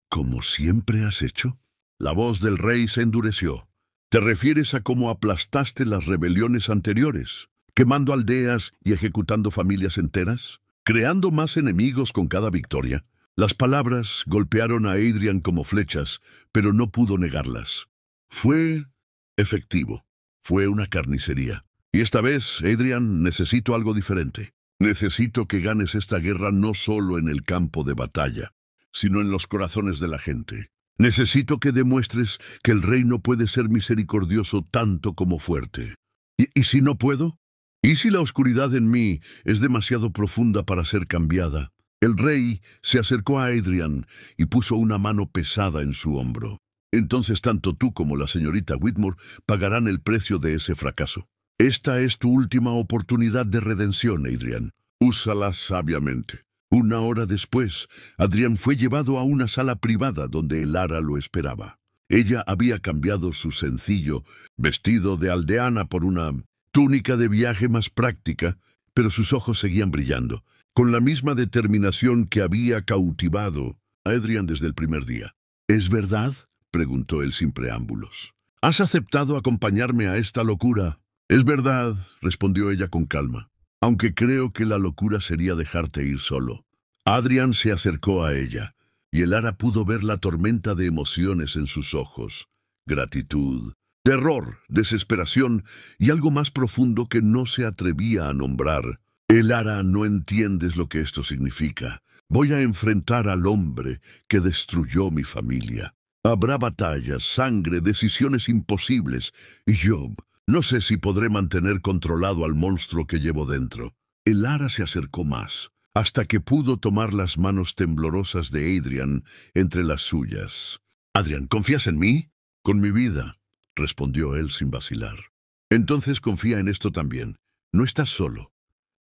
«¿Como siempre has hecho?» La voz del rey se endureció. «¿Te refieres a cómo aplastaste las rebeliones anteriores, quemando aldeas y ejecutando familias enteras? creando más enemigos con cada victoria. Las palabras golpearon a Adrian como flechas, pero no pudo negarlas. Fue efectivo. Fue una carnicería. Y esta vez, Adrian, necesito algo diferente. Necesito que ganes esta guerra no solo en el campo de batalla, sino en los corazones de la gente. Necesito que demuestres que el reino puede ser misericordioso tanto como fuerte. ¿Y si no puedo? ¿Y si la oscuridad en mí es demasiado profunda para ser cambiada? El rey se acercó a Adrian y puso una mano pesada en su hombro. Entonces tanto tú como la señorita Whitmore pagarán el precio de ese fracaso. Esta es tu última oportunidad de redención, Adrian. Úsala sabiamente. Una hora después, Adrian fue llevado a una sala privada donde Elara lo esperaba. Ella había cambiado su sencillo vestido de aldeana por una túnica de viaje más práctica, pero sus ojos seguían brillando, con la misma determinación que había cautivado a Adrian desde el primer día. ¿Es verdad?, preguntó él sin preámbulos. ¿Has aceptado acompañarme a esta locura? Es verdad, respondió ella con calma, aunque creo que la locura sería dejarte ir solo. Adrian se acercó a ella, y Elara pudo ver la tormenta de emociones en sus ojos. Gratitud, terror, desesperación y algo más profundo que no se atrevía a nombrar. Elara, no entiendes lo que esto significa. Voy a enfrentar al hombre que destruyó mi familia. Habrá batallas, sangre, decisiones imposibles, y yo no sé si podré mantener controlado al monstruo que llevo dentro. Elara se acercó más, hasta que pudo tomar las manos temblorosas de Adrian entre las suyas. «Adrian, ¿confías en mí?» «Con mi vida», respondió él sin vacilar. «Entonces confía en esto también. No estás solo.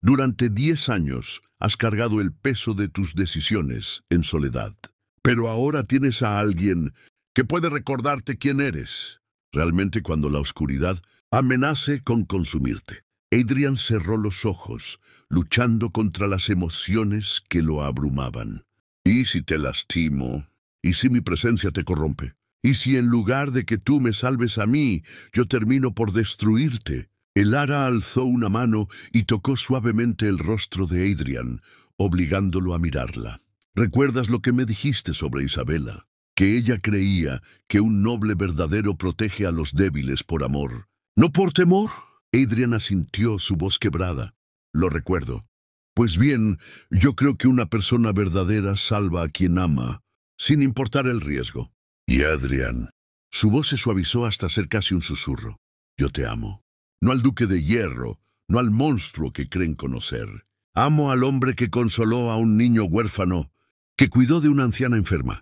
Durante 10 años has cargado el peso de tus decisiones en soledad. Pero ahora tienes a alguien que puede recordarte quién eres, realmente cuando la oscuridad amenace con consumirte». Adrian cerró los ojos, luchando contra las emociones que lo abrumaban. «¿Y si te lastimo? ¿Y si mi presencia te corrompe? ¿Y si en lugar de que tú me salves a mí, yo termino por destruirte?» Elara alzó una mano y tocó suavemente el rostro de Adrian, obligándolo a mirarla. «¿Recuerdas lo que me dijiste sobre Isabela? Que ella creía que un noble verdadero protege a los débiles por amor, no por temor». Adrian asintió, su voz quebrada. «Lo recuerdo. Pues bien, yo creo que una persona verdadera salva a quien ama, sin importar el riesgo». «Y Adrian». Su voz se suavizó hasta ser casi un susurro. «Yo te amo. No al duque de hierro, no al monstruo que creen conocer. Amo al hombre que consoló a un niño huérfano, que cuidó de una anciana enferma,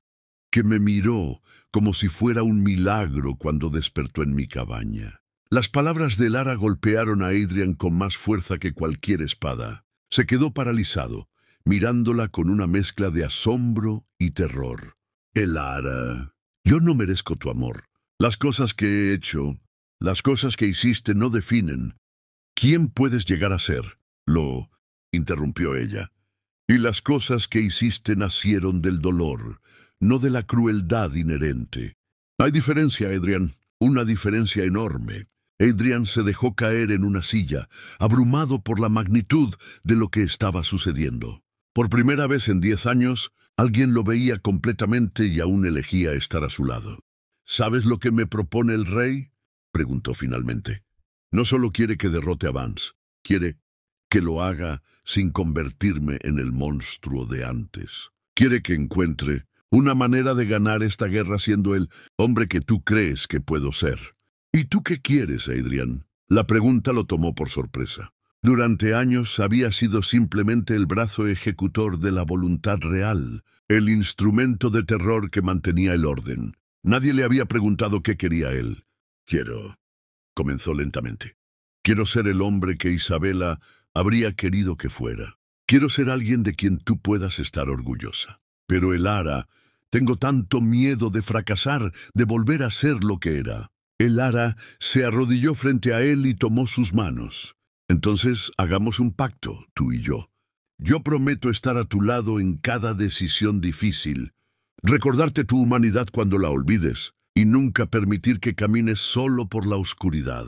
que me miró como si fuera un milagro cuando despertó en mi cabaña». Las palabras de Elara golpearon a Adrian con más fuerza que cualquier espada. Se quedó paralizado, mirándola con una mezcla de asombro y terror. «Elara, yo no merezco tu amor. Las cosas que he hecho, las cosas que hiciste no definen quién puedes llegar a ser», lo interrumpió ella. «Y las cosas que hiciste nacieron del dolor, no de la crueldad inherente. Hay diferencia, Adrian, una diferencia enorme». Adrian se dejó caer en una silla, abrumado por la magnitud de lo que estaba sucediendo. Por primera vez en 10 años, alguien lo veía completamente y aún elegía estar a su lado. «¿Sabes lo que me propone el rey?», preguntó finalmente. «No solo quiere que derrote a Vance, quiere que lo haga sin convertirme en el monstruo de antes. Quiere que encuentre una manera de ganar esta guerra siendo el hombre que tú crees que puedo ser». «¿Y tú qué quieres, Adrian?». La pregunta lo tomó por sorpresa. Durante años había sido simplemente el brazo ejecutor de la voluntad real, el instrumento de terror que mantenía el orden. Nadie le había preguntado qué quería él. Comenzó lentamente. «Quiero ser el hombre que Isabela habría querido que fuera. Quiero ser alguien de quien tú puedas estar orgullosa. Pero Elara, tengo tanto miedo de fracasar, de volver a ser lo que era». Elara se arrodilló frente a él y tomó sus manos. «Entonces hagamos un pacto, tú y yo. Yo prometo estar a tu lado en cada decisión difícil, recordarte tu humanidad cuando la olvides, y nunca permitir que camines solo por la oscuridad.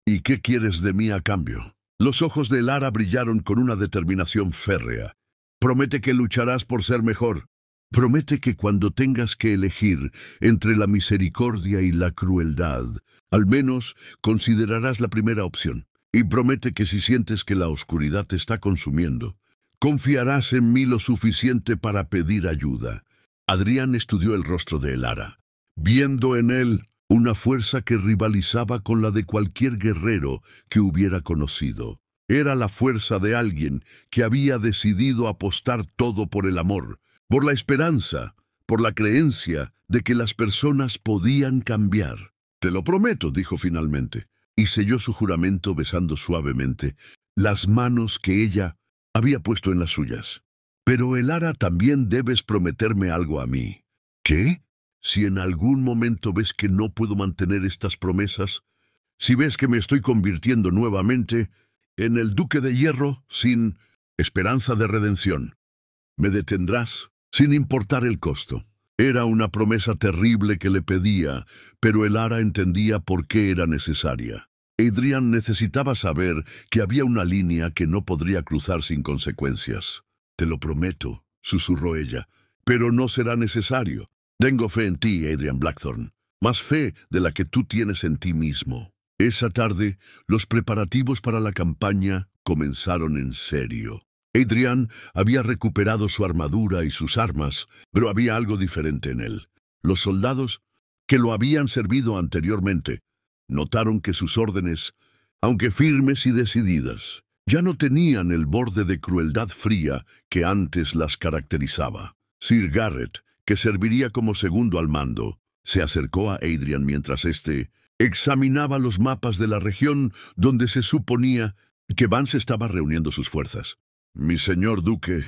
¿Y qué quieres de mí a cambio?». Los ojos de Elara brillaron con una determinación férrea. Promete que lucharás por ser mejor. Promete que cuando tengas que elegir entre la misericordia y la crueldad, al menos considerarás la primera opción. Y promete que si sientes que la oscuridad te está consumiendo, confiarás en mí lo suficiente para pedir ayuda. Adrián estudió el rostro de Elara, viendo en él una fuerza que rivalizaba con la de cualquier guerrero que hubiera conocido. Era la fuerza de alguien que había decidido apostar todo por el amor, por la esperanza, por la creencia de que las personas podían cambiar. «Te lo prometo», dijo finalmente, y selló su juramento besando suavemente las manos que ella había puesto en las suyas. «Pero, Elara, también debes prometerme algo a mí». «¿Qué?» «Si en algún momento ves que no puedo mantener estas promesas, si ves que me estoy convirtiendo nuevamente en el Duque de Hierro sin esperanza de redención, me detendrás sin importar el costo». Era una promesa terrible que le pedía, pero Elara entendía por qué era necesaria. Adrián necesitaba saber que había una línea que no podría cruzar sin consecuencias. «Te lo prometo», susurró ella, «pero no será necesario. Tengo fe en ti, Adrian Blackthorne, más fe de la que tú tienes en ti mismo». Esa tarde, los preparativos para la campaña comenzaron en serio. Adrián había recuperado su armadura y sus armas, pero había algo diferente en él. Los soldados, que lo habían servido anteriormente, notaron que sus órdenes, aunque firmes y decididas, ya no tenían el borde de crueldad fría que antes las caracterizaba. Sir Garrett, que serviría como segundo al mando, se acercó a Adrián mientras éste examinaba los mapas de la región donde se suponía que Vance estaba reuniendo sus fuerzas. «Mi señor duque,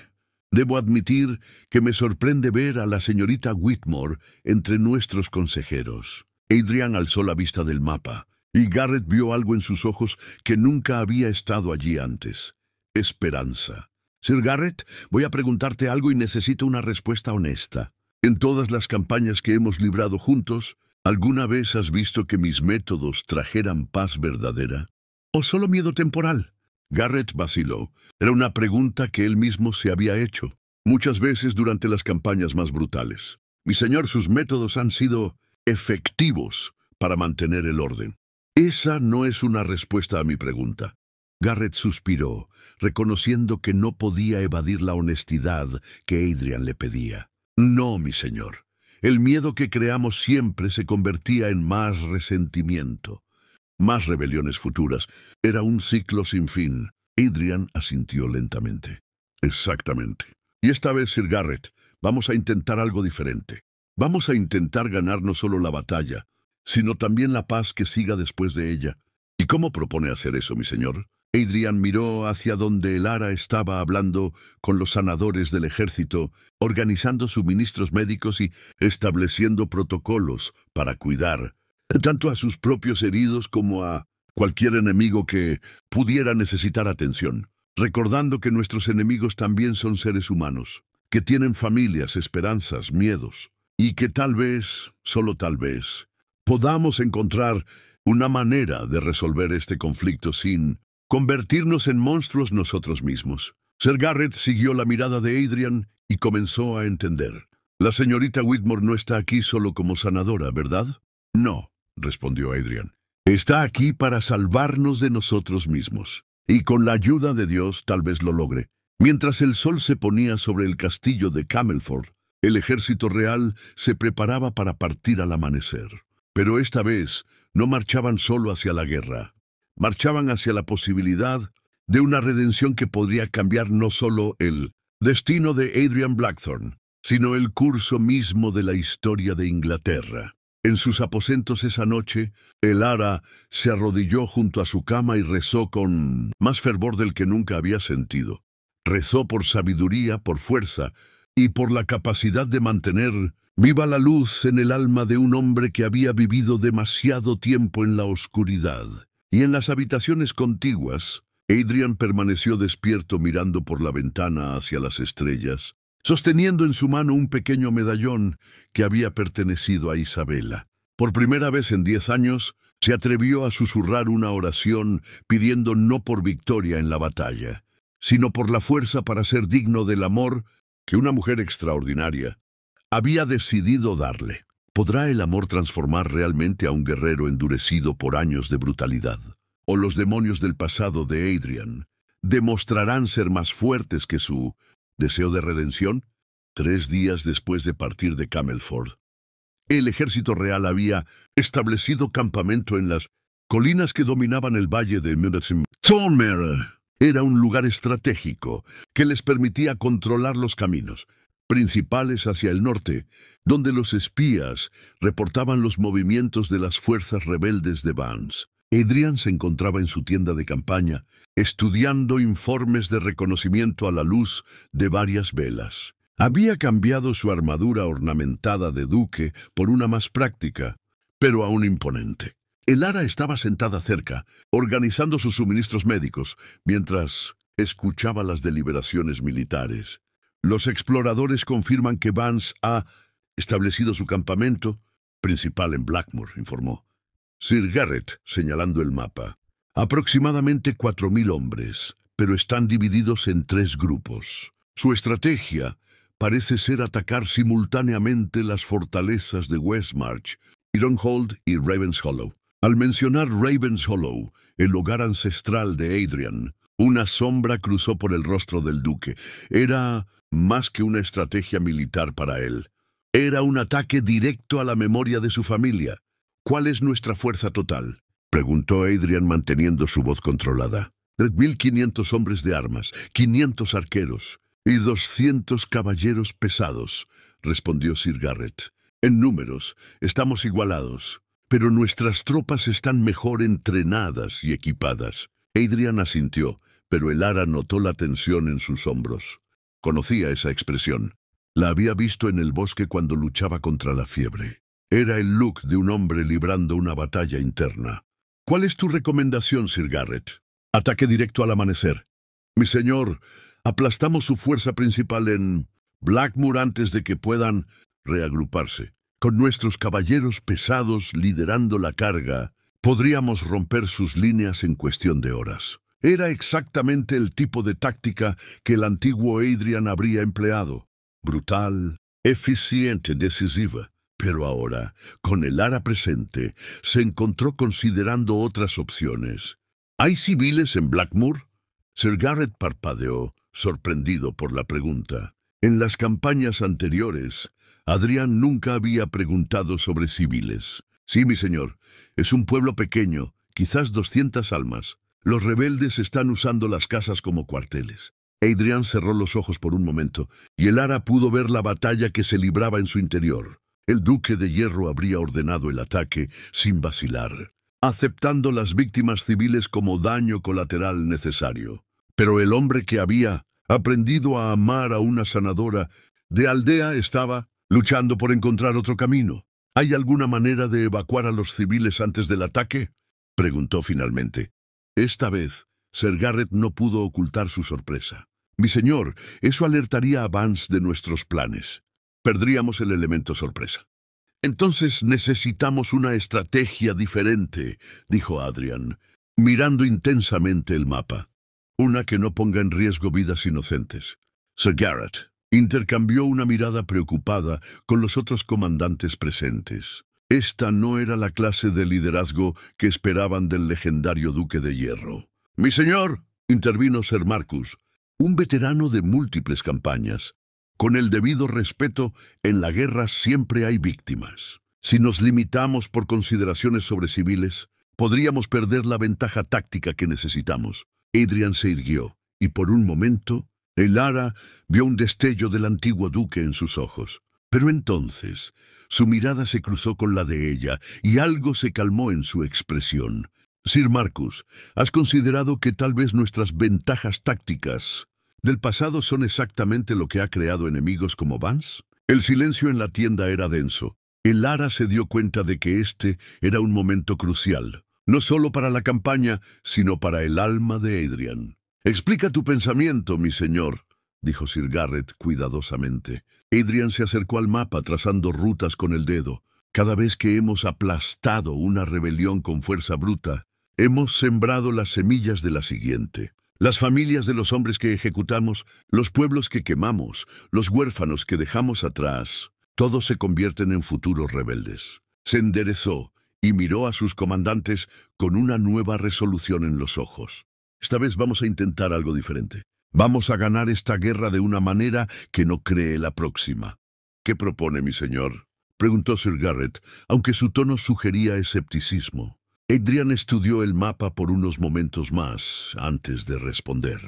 debo admitir que me sorprende ver a la señorita Whitmore entre nuestros consejeros». Adrián alzó la vista del mapa, y Garrett vio algo en sus ojos que nunca había estado allí antes. Esperanza. «Sir Garrett, voy a preguntarte algo y necesito una respuesta honesta. En todas las campañas que hemos librado juntos, ¿alguna vez has visto que mis métodos trajeran paz verdadera? ¿O solo miedo temporal?» Garrett vaciló. Era una pregunta que él mismo se había hecho muchas veces durante las campañas más brutales. «Mi señor, sus métodos han sido efectivos para mantener el orden». «Esa no es una respuesta a mi pregunta». Garrett suspiró, reconociendo que no podía evadir la honestidad que Adrián le pedía. «No, mi señor. El miedo que creamos siempre se convertía en más resentimiento, más rebeliones futuras. Era un ciclo sin fin». Adrián asintió lentamente. «Exactamente. Y esta vez, Sir Garrett, vamos a intentar algo diferente. Vamos a intentar ganar no solo la batalla, sino también la paz que siga después de ella». «¿Y cómo propone hacer eso, mi señor?» Adrián miró hacia donde Elara estaba hablando con los sanadores del ejército, organizando suministros médicos y estableciendo protocolos para cuidar tanto a sus propios heridos como a cualquier enemigo que pudiera necesitar atención, recordando que nuestros enemigos también son seres humanos, que tienen familias, esperanzas, miedos, y que tal vez, solo tal vez, podamos encontrar una manera de resolver este conflicto sin convertirnos en monstruos nosotros mismos. Sir Garrett siguió la mirada de Adrián y comenzó a entender. «La señorita Whitmore no está aquí solo como sanadora, ¿verdad?» «No», respondió Adrián. «Está aquí para salvarnos de nosotros mismos. Y con la ayuda de Dios tal vez lo logre». Mientras el sol se ponía sobre el castillo de Camelford, el ejército real se preparaba para partir al amanecer. Pero esta vez no marchaban solo hacia la guerra. Marchaban hacia la posibilidad de una redención que podría cambiar no solo el destino de Adrian Blackthorne, sino el curso mismo de la historia de Inglaterra. En sus aposentos esa noche, Elara se arrodilló junto a su cama y rezó con más fervor del que nunca había sentido. Rezó por sabiduría, por fuerza y por la capacidad de mantener viva la luz en el alma de un hombre que había vivido demasiado tiempo en la oscuridad. Y en las habitaciones contiguas, Adrián permaneció despierto mirando por la ventana hacia las estrellas, sosteniendo en su mano un pequeño medallón que había pertenecido a Isabela. Por primera vez en 10 años, Se atrevió a susurrar una oración pidiendo no por victoria en la batalla, sino por la fuerza para ser digno del amor que una mujer extraordinaria había decidido darle. ¿Podrá el amor transformar realmente a un guerrero endurecido por años de brutalidad? ¿O los demonios del pasado de Adrian demostrarán ser más fuertes que su deseo de redención? 3 días después de partir de Camelford, el ejército real había establecido campamento en las colinas que dominaban el valle de Muddington. Thornmere era un lugar estratégico que les permitía controlar los caminos principales hacia el norte, donde los espías reportaban los movimientos de las fuerzas rebeldes de Vance. Adrian se encontraba en su tienda de campaña, estudiando informes de reconocimiento a la luz de varias velas. Había cambiado su armadura ornamentada de duque por una más práctica, pero aún imponente. Elara estaba sentada cerca, organizando sus suministros médicos, mientras escuchaba las deliberaciones militares. Los exploradores confirman que Vance ha establecido su campamento principal en Blackmoor, informó Sir Garrett, señalando el mapa. Aproximadamente 4.000 hombres, pero están divididos en 3 grupos. Su estrategia parece ser atacar simultáneamente las fortalezas de Westmarch, Ironhold y Ravenshollow. Al mencionar Ravenshollow, el hogar ancestral de Adrian, una sombra cruzó por el rostro del duque. Era más que una estrategia militar para él. Era un ataque directo a la memoria de su familia. ¿Cuál es nuestra fuerza total?, preguntó Adrian manteniendo su voz controlada. 3.500 hombres de armas, 500 arqueros y 200 caballeros pesados, respondió Sir Garrett. En números, estamos igualados, pero nuestras tropas están mejor entrenadas y equipadas. Adrian asintió, pero Elara notó la tensión en sus hombros. Conocía esa expresión. La había visto en el bosque cuando luchaba contra la fiebre. Era el look de un hombre librando una batalla interna. ¿Cuál es tu recomendación, Sir Garrett? Ataque directo al amanecer. Mi señor, aplastamos su fuerza principal en Blackmoor antes de que puedan reagruparse. Con nuestros caballeros pesados liderando la carga, podríamos romper sus líneas en cuestión de horas. Era exactamente el tipo de táctica que el antiguo Adrian habría empleado. Brutal, eficiente, decisiva. Pero ahora, con Elara presente, se encontró considerando otras opciones. ¿Hay civiles en Blackmoor? Sir Garrett parpadeó, sorprendido por la pregunta. En las campañas anteriores, Adrian nunca había preguntado sobre civiles. Sí, mi señor, es un pueblo pequeño, quizás 200 almas. Los rebeldes están usando las casas como cuarteles. Adrian cerró los ojos por un momento, y Elara pudo ver la batalla que se libraba en su interior. El duque de hierro habría ordenado el ataque sin vacilar, aceptando las víctimas civiles como daño colateral necesario. Pero el hombre que había aprendido a amar a una sanadora de aldea estaba luchando por encontrar otro camino. ¿Hay alguna manera de evacuar a los civiles antes del ataque?, preguntó finalmente. Esta vez, Sir Garrett no pudo ocultar su sorpresa. Mi señor, eso alertaría a Vance de nuestros planes. Perdríamos el elemento sorpresa. Entonces necesitamos una estrategia diferente, dijo Adrian, mirando intensamente el mapa. Una que no ponga en riesgo vidas inocentes. Sir Garrett intercambió una mirada preocupada con los otros comandantes presentes. Esta no era la clase de liderazgo que esperaban del legendario Duque de Hierro. «Mi señor», intervino Sir Marcus, un veterano de múltiples campañas. «Con el debido respeto, en la guerra siempre hay víctimas. Si nos limitamos por consideraciones sobre civiles, podríamos perder la ventaja táctica que necesitamos». Adrian se irguió, y por un momento, Elara vio un destello del antiguo duque en sus ojos. Pero entonces, su mirada se cruzó con la de ella, y algo se calmó en su expresión. «Sir Marcus, ¿has considerado que tal vez nuestras ventajas tácticas del pasado son exactamente lo que ha creado enemigos como Vance?» El silencio en la tienda era denso. Elara se dio cuenta de que este era un momento crucial, no solo para la campaña, sino para el alma de Adrian. «Explica tu pensamiento, mi señor», dijo Sir Garrett cuidadosamente. Adrian se acercó al mapa trazando rutas con el dedo. Cada vez que hemos aplastado una rebelión con fuerza bruta, hemos sembrado las semillas de la siguiente. Las familias de los hombres que ejecutamos, los pueblos que quemamos, los huérfanos que dejamos atrás, todos se convierten en futuros rebeldes. Se enderezó y miró a sus comandantes con una nueva resolución en los ojos. Esta vez vamos a intentar algo diferente. Vamos a ganar esta guerra de una manera que no cree la próxima. ¿Qué propone, mi señor?, preguntó Sir Garrett, aunque su tono sugería escepticismo. Adrian estudió el mapa por unos momentos más antes de responder.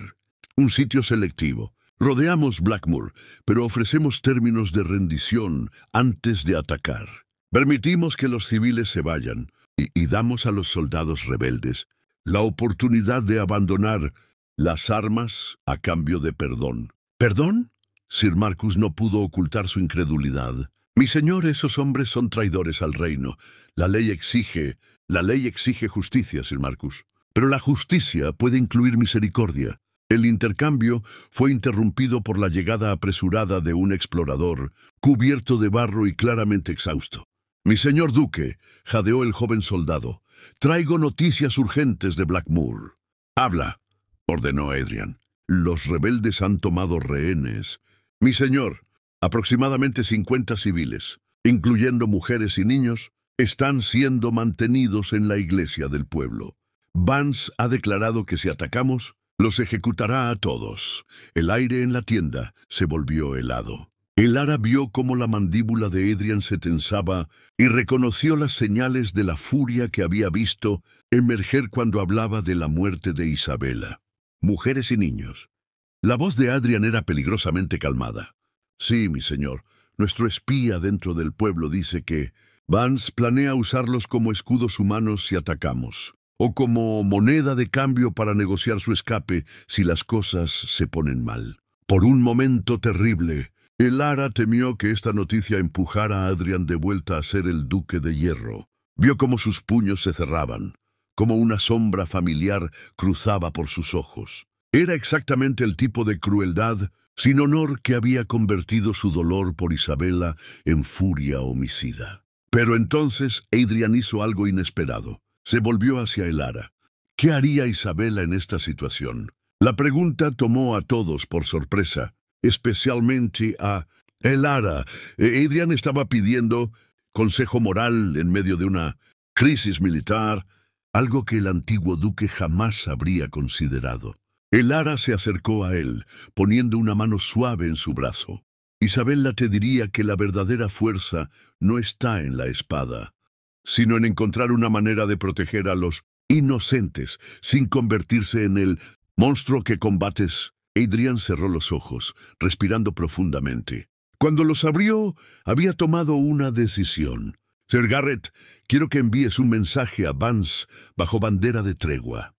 Un sitio selectivo. Rodeamos Blackmoor, pero ofrecemos términos de rendición antes de atacar. Permitimos que los civiles se vayan y damos a los soldados rebeldes la oportunidad de abandonar las armas a cambio de perdón. ¿Perdón? Sir Marcus no pudo ocultar su incredulidad. Mi señor, esos hombres son traidores al reino. La ley exige justicia, Sir Marcus. Pero la justicia puede incluir misericordia. El intercambio fue interrumpido por la llegada apresurada de un explorador, cubierto de barro y claramente exhausto. Mi señor duque, jadeó el joven soldado, traigo noticias urgentes de Blackmoor. Habla, ordenó Adrian. Los rebeldes han tomado rehenes. Mi señor, aproximadamente 50 civiles, incluyendo mujeres y niños, están siendo mantenidos en la iglesia del pueblo. Vance ha declarado que si atacamos, los ejecutará a todos. El aire en la tienda se volvió helado. Elara vio cómo la mandíbula de Adrian se tensaba y reconoció las señales de la furia que había visto emerger cuando hablaba de la muerte de Isabela. Mujeres y niños. La voz de Adrian era peligrosamente calmada. Sí, mi señor, nuestro espía dentro del pueblo dice que Vance planea usarlos como escudos humanos si atacamos, o como moneda de cambio para negociar su escape si las cosas se ponen mal. Por un momento terrible, Elara temió que esta noticia empujara a Adrian de vuelta a ser el duque de hierro. Vio cómo sus puños se cerraban, como una sombra familiar cruzaba por sus ojos. Era exactamente el tipo de crueldad sin honor que había convertido su dolor por Isabela en furia homicida. Pero entonces Adrian hizo algo inesperado. Se volvió hacia Elara. ¿Qué haría Isabela en esta situación? La pregunta tomó a todos por sorpresa, especialmente a Elara. Adrian estaba pidiendo consejo moral en medio de una crisis militar, algo que el antiguo duque jamás habría considerado. Elara se acercó a él, poniendo una mano suave en su brazo. Isabela te diría que la verdadera fuerza no está en la espada, sino en encontrar una manera de proteger a los inocentes sin convertirse en el monstruo que combates. Adrian cerró los ojos, respirando profundamente. Cuando los abrió, había tomado una decisión. Sir Garrett, quiero que envíes un mensaje a Vance bajo bandera de tregua.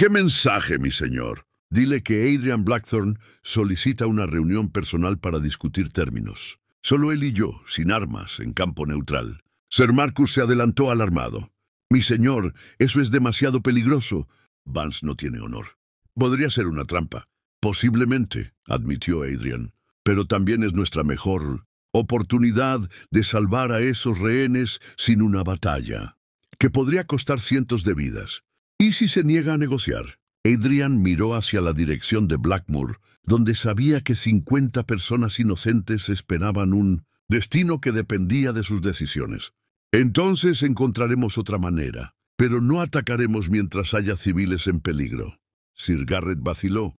¿Qué mensaje, mi señor? Dile que Adrian Blackthorne solicita una reunión personal para discutir términos. Solo él y yo, sin armas, en campo neutral. Sir Marcus se adelantó alarmado. Mi señor, eso es demasiado peligroso. Vance no tiene honor. Podría ser una trampa. Posiblemente, admitió Adrian. Pero también es nuestra mejor oportunidad de salvar a esos rehenes sin una batalla, que podría costar cientos de vidas. ¿Y si se niega a negociar? Adrian miró hacia la dirección de Blackmoor, donde sabía que 50 personas inocentes esperaban un destino que dependía de sus decisiones. Entonces encontraremos otra manera, pero no atacaremos mientras haya civiles en peligro. Sir Garrett vaciló,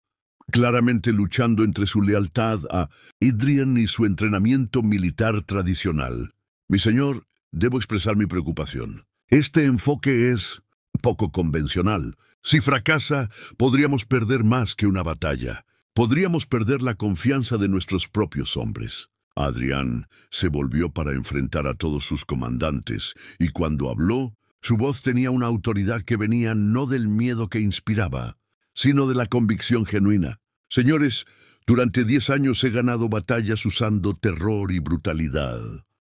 claramente luchando entre su lealtad a Adrian y su entrenamiento militar tradicional. Mi señor, debo expresar mi preocupación. Este enfoque es poco convencional. Si fracasa, podríamos perder más que una batalla. Podríamos perder la confianza de nuestros propios hombres. Adrian se volvió para enfrentar a todos sus comandantes, y cuando habló, su voz tenía una autoridad que venía no del miedo que inspiraba, sino de la convicción genuina. Señores, durante 10 años he ganado batallas usando terror y brutalidad.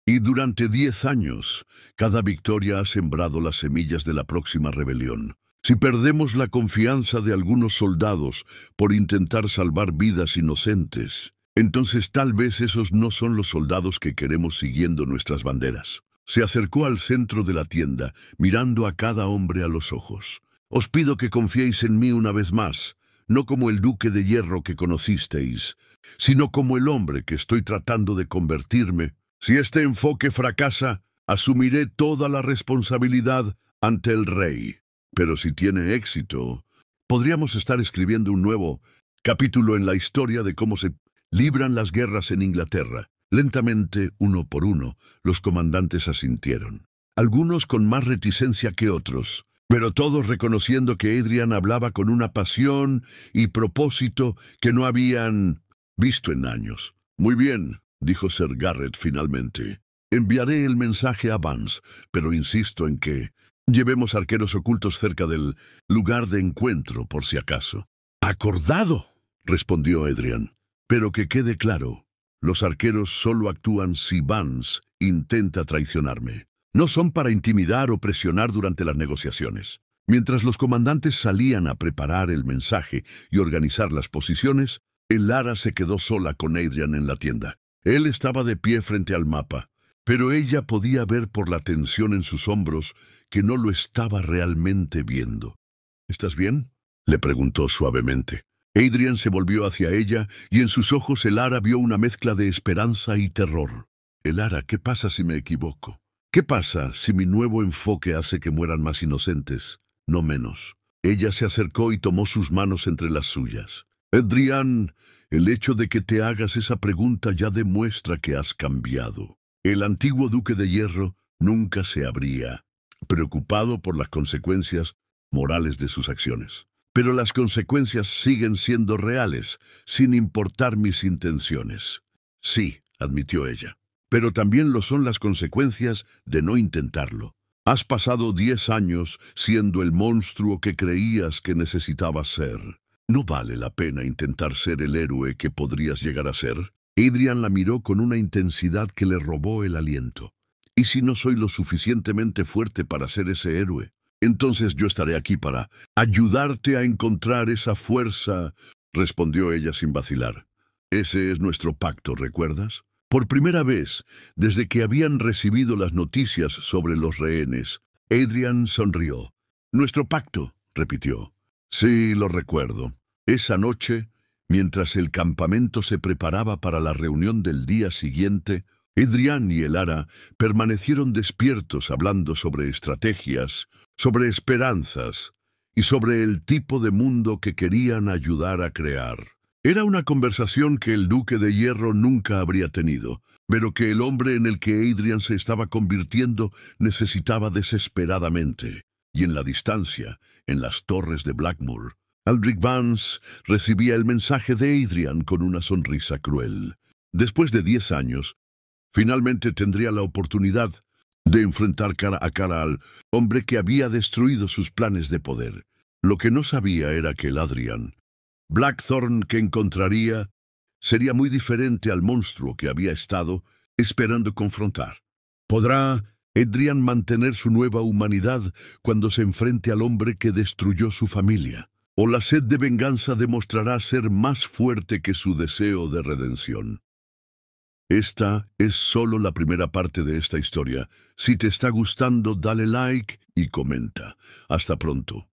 Y durante 10 años, cada victoria ha sembrado las semillas de la próxima rebelión. Si perdemos la confianza de algunos soldados por intentar salvar vidas inocentes, Entonces tal vez esos no son los soldados que queremos siguiendo nuestras banderas. Se acercó al centro de la tienda, mirando a cada hombre a los ojos. Os pido que confiéis en mí una vez más, no como el duque de hierro que conocisteis, sino como el hombre que estoy tratando de convertirme. Si este enfoque fracasa, asumiré toda la responsabilidad ante el rey. Pero si tiene éxito, podríamos estar escribiendo un nuevo capítulo en la historia de cómo se libran las guerras en Inglaterra. Lentamente, uno por uno, los comandantes asintieron. Algunos con más reticencia que otros, pero todos reconociendo que Adrian hablaba con una pasión y propósito que no habían visto en años. Muy bien, dijo Sir Garrett finalmente. Enviaré el mensaje a Vance, pero insisto en que llevemos arqueros ocultos cerca del lugar de encuentro, por si acaso. Acordado, respondió Adrian. Pero que quede claro, los arqueros solo actúan si Vance intenta traicionarme. No son para intimidar o presionar durante las negociaciones. Mientras los comandantes salían a preparar el mensaje y organizar las posiciones, Elara se quedó sola con Adrian en la tienda. Él estaba de pie frente al mapa, pero ella podía ver por la tensión en sus hombros que no lo estaba realmente viendo. ¿Estás bien?, le preguntó suavemente. Adrian se volvió hacia ella y en sus ojos Elara vio una mezcla de esperanza y terror. Elara, ¿qué pasa si me equivoco? ¿Qué pasa si mi nuevo enfoque hace que mueran más inocentes, no menos? Ella se acercó y tomó sus manos entre las suyas. Adrian, el hecho de que te hagas esa pregunta ya demuestra que has cambiado. El antiguo duque de hierro nunca se habría preocupado por las consecuencias morales de sus acciones. Pero las consecuencias siguen siendo reales, sin importar mis intenciones. Sí, admitió ella. Pero también lo son las consecuencias de no intentarlo. Has pasado 10 años siendo el monstruo que creías que necesitabas ser. ¿No vale la pena intentar ser el héroe que podrías llegar a ser? Adrian la miró con una intensidad que le robó el aliento. ¿Y si no soy lo suficientemente fuerte para ser ese héroe? Entonces yo estaré aquí para ayudarte a encontrar esa fuerza, respondió ella sin vacilar. Ese es nuestro pacto, ¿recuerdas? Por primera vez, desde que habían recibido las noticias sobre los rehenes, Adrian sonrió. Nuestro pacto, repitió. Sí, lo recuerdo. Esa noche, mientras el campamento se preparaba para la reunión del día siguiente, Adrian y Elara permanecieron despiertos hablando sobre estrategias, sobre esperanzas y sobre el tipo de mundo que querían ayudar a crear. Era una conversación que el duque de hierro nunca habría tenido, pero que el hombre en el que Adrian se estaba convirtiendo necesitaba desesperadamente. Y en la distancia, en las torres de Blackmoor, Aldrich Vance recibía el mensaje de Adrian con una sonrisa cruel. Después de 10 años, finalmente tendría la oportunidad de enfrentar cara a cara al hombre que había destruido sus planes de poder. Lo que no sabía era que el Adrian Blackthorn que encontraría sería muy diferente al monstruo que había estado esperando confrontar. ¿Podrá Adrian mantener su nueva humanidad cuando se enfrente al hombre que destruyó su familia? ¿O la sed de venganza demostrará ser más fuerte que su deseo de redención? Esta es solo la primera parte de esta historia. Si te está gustando, dale like y comenta. Hasta pronto.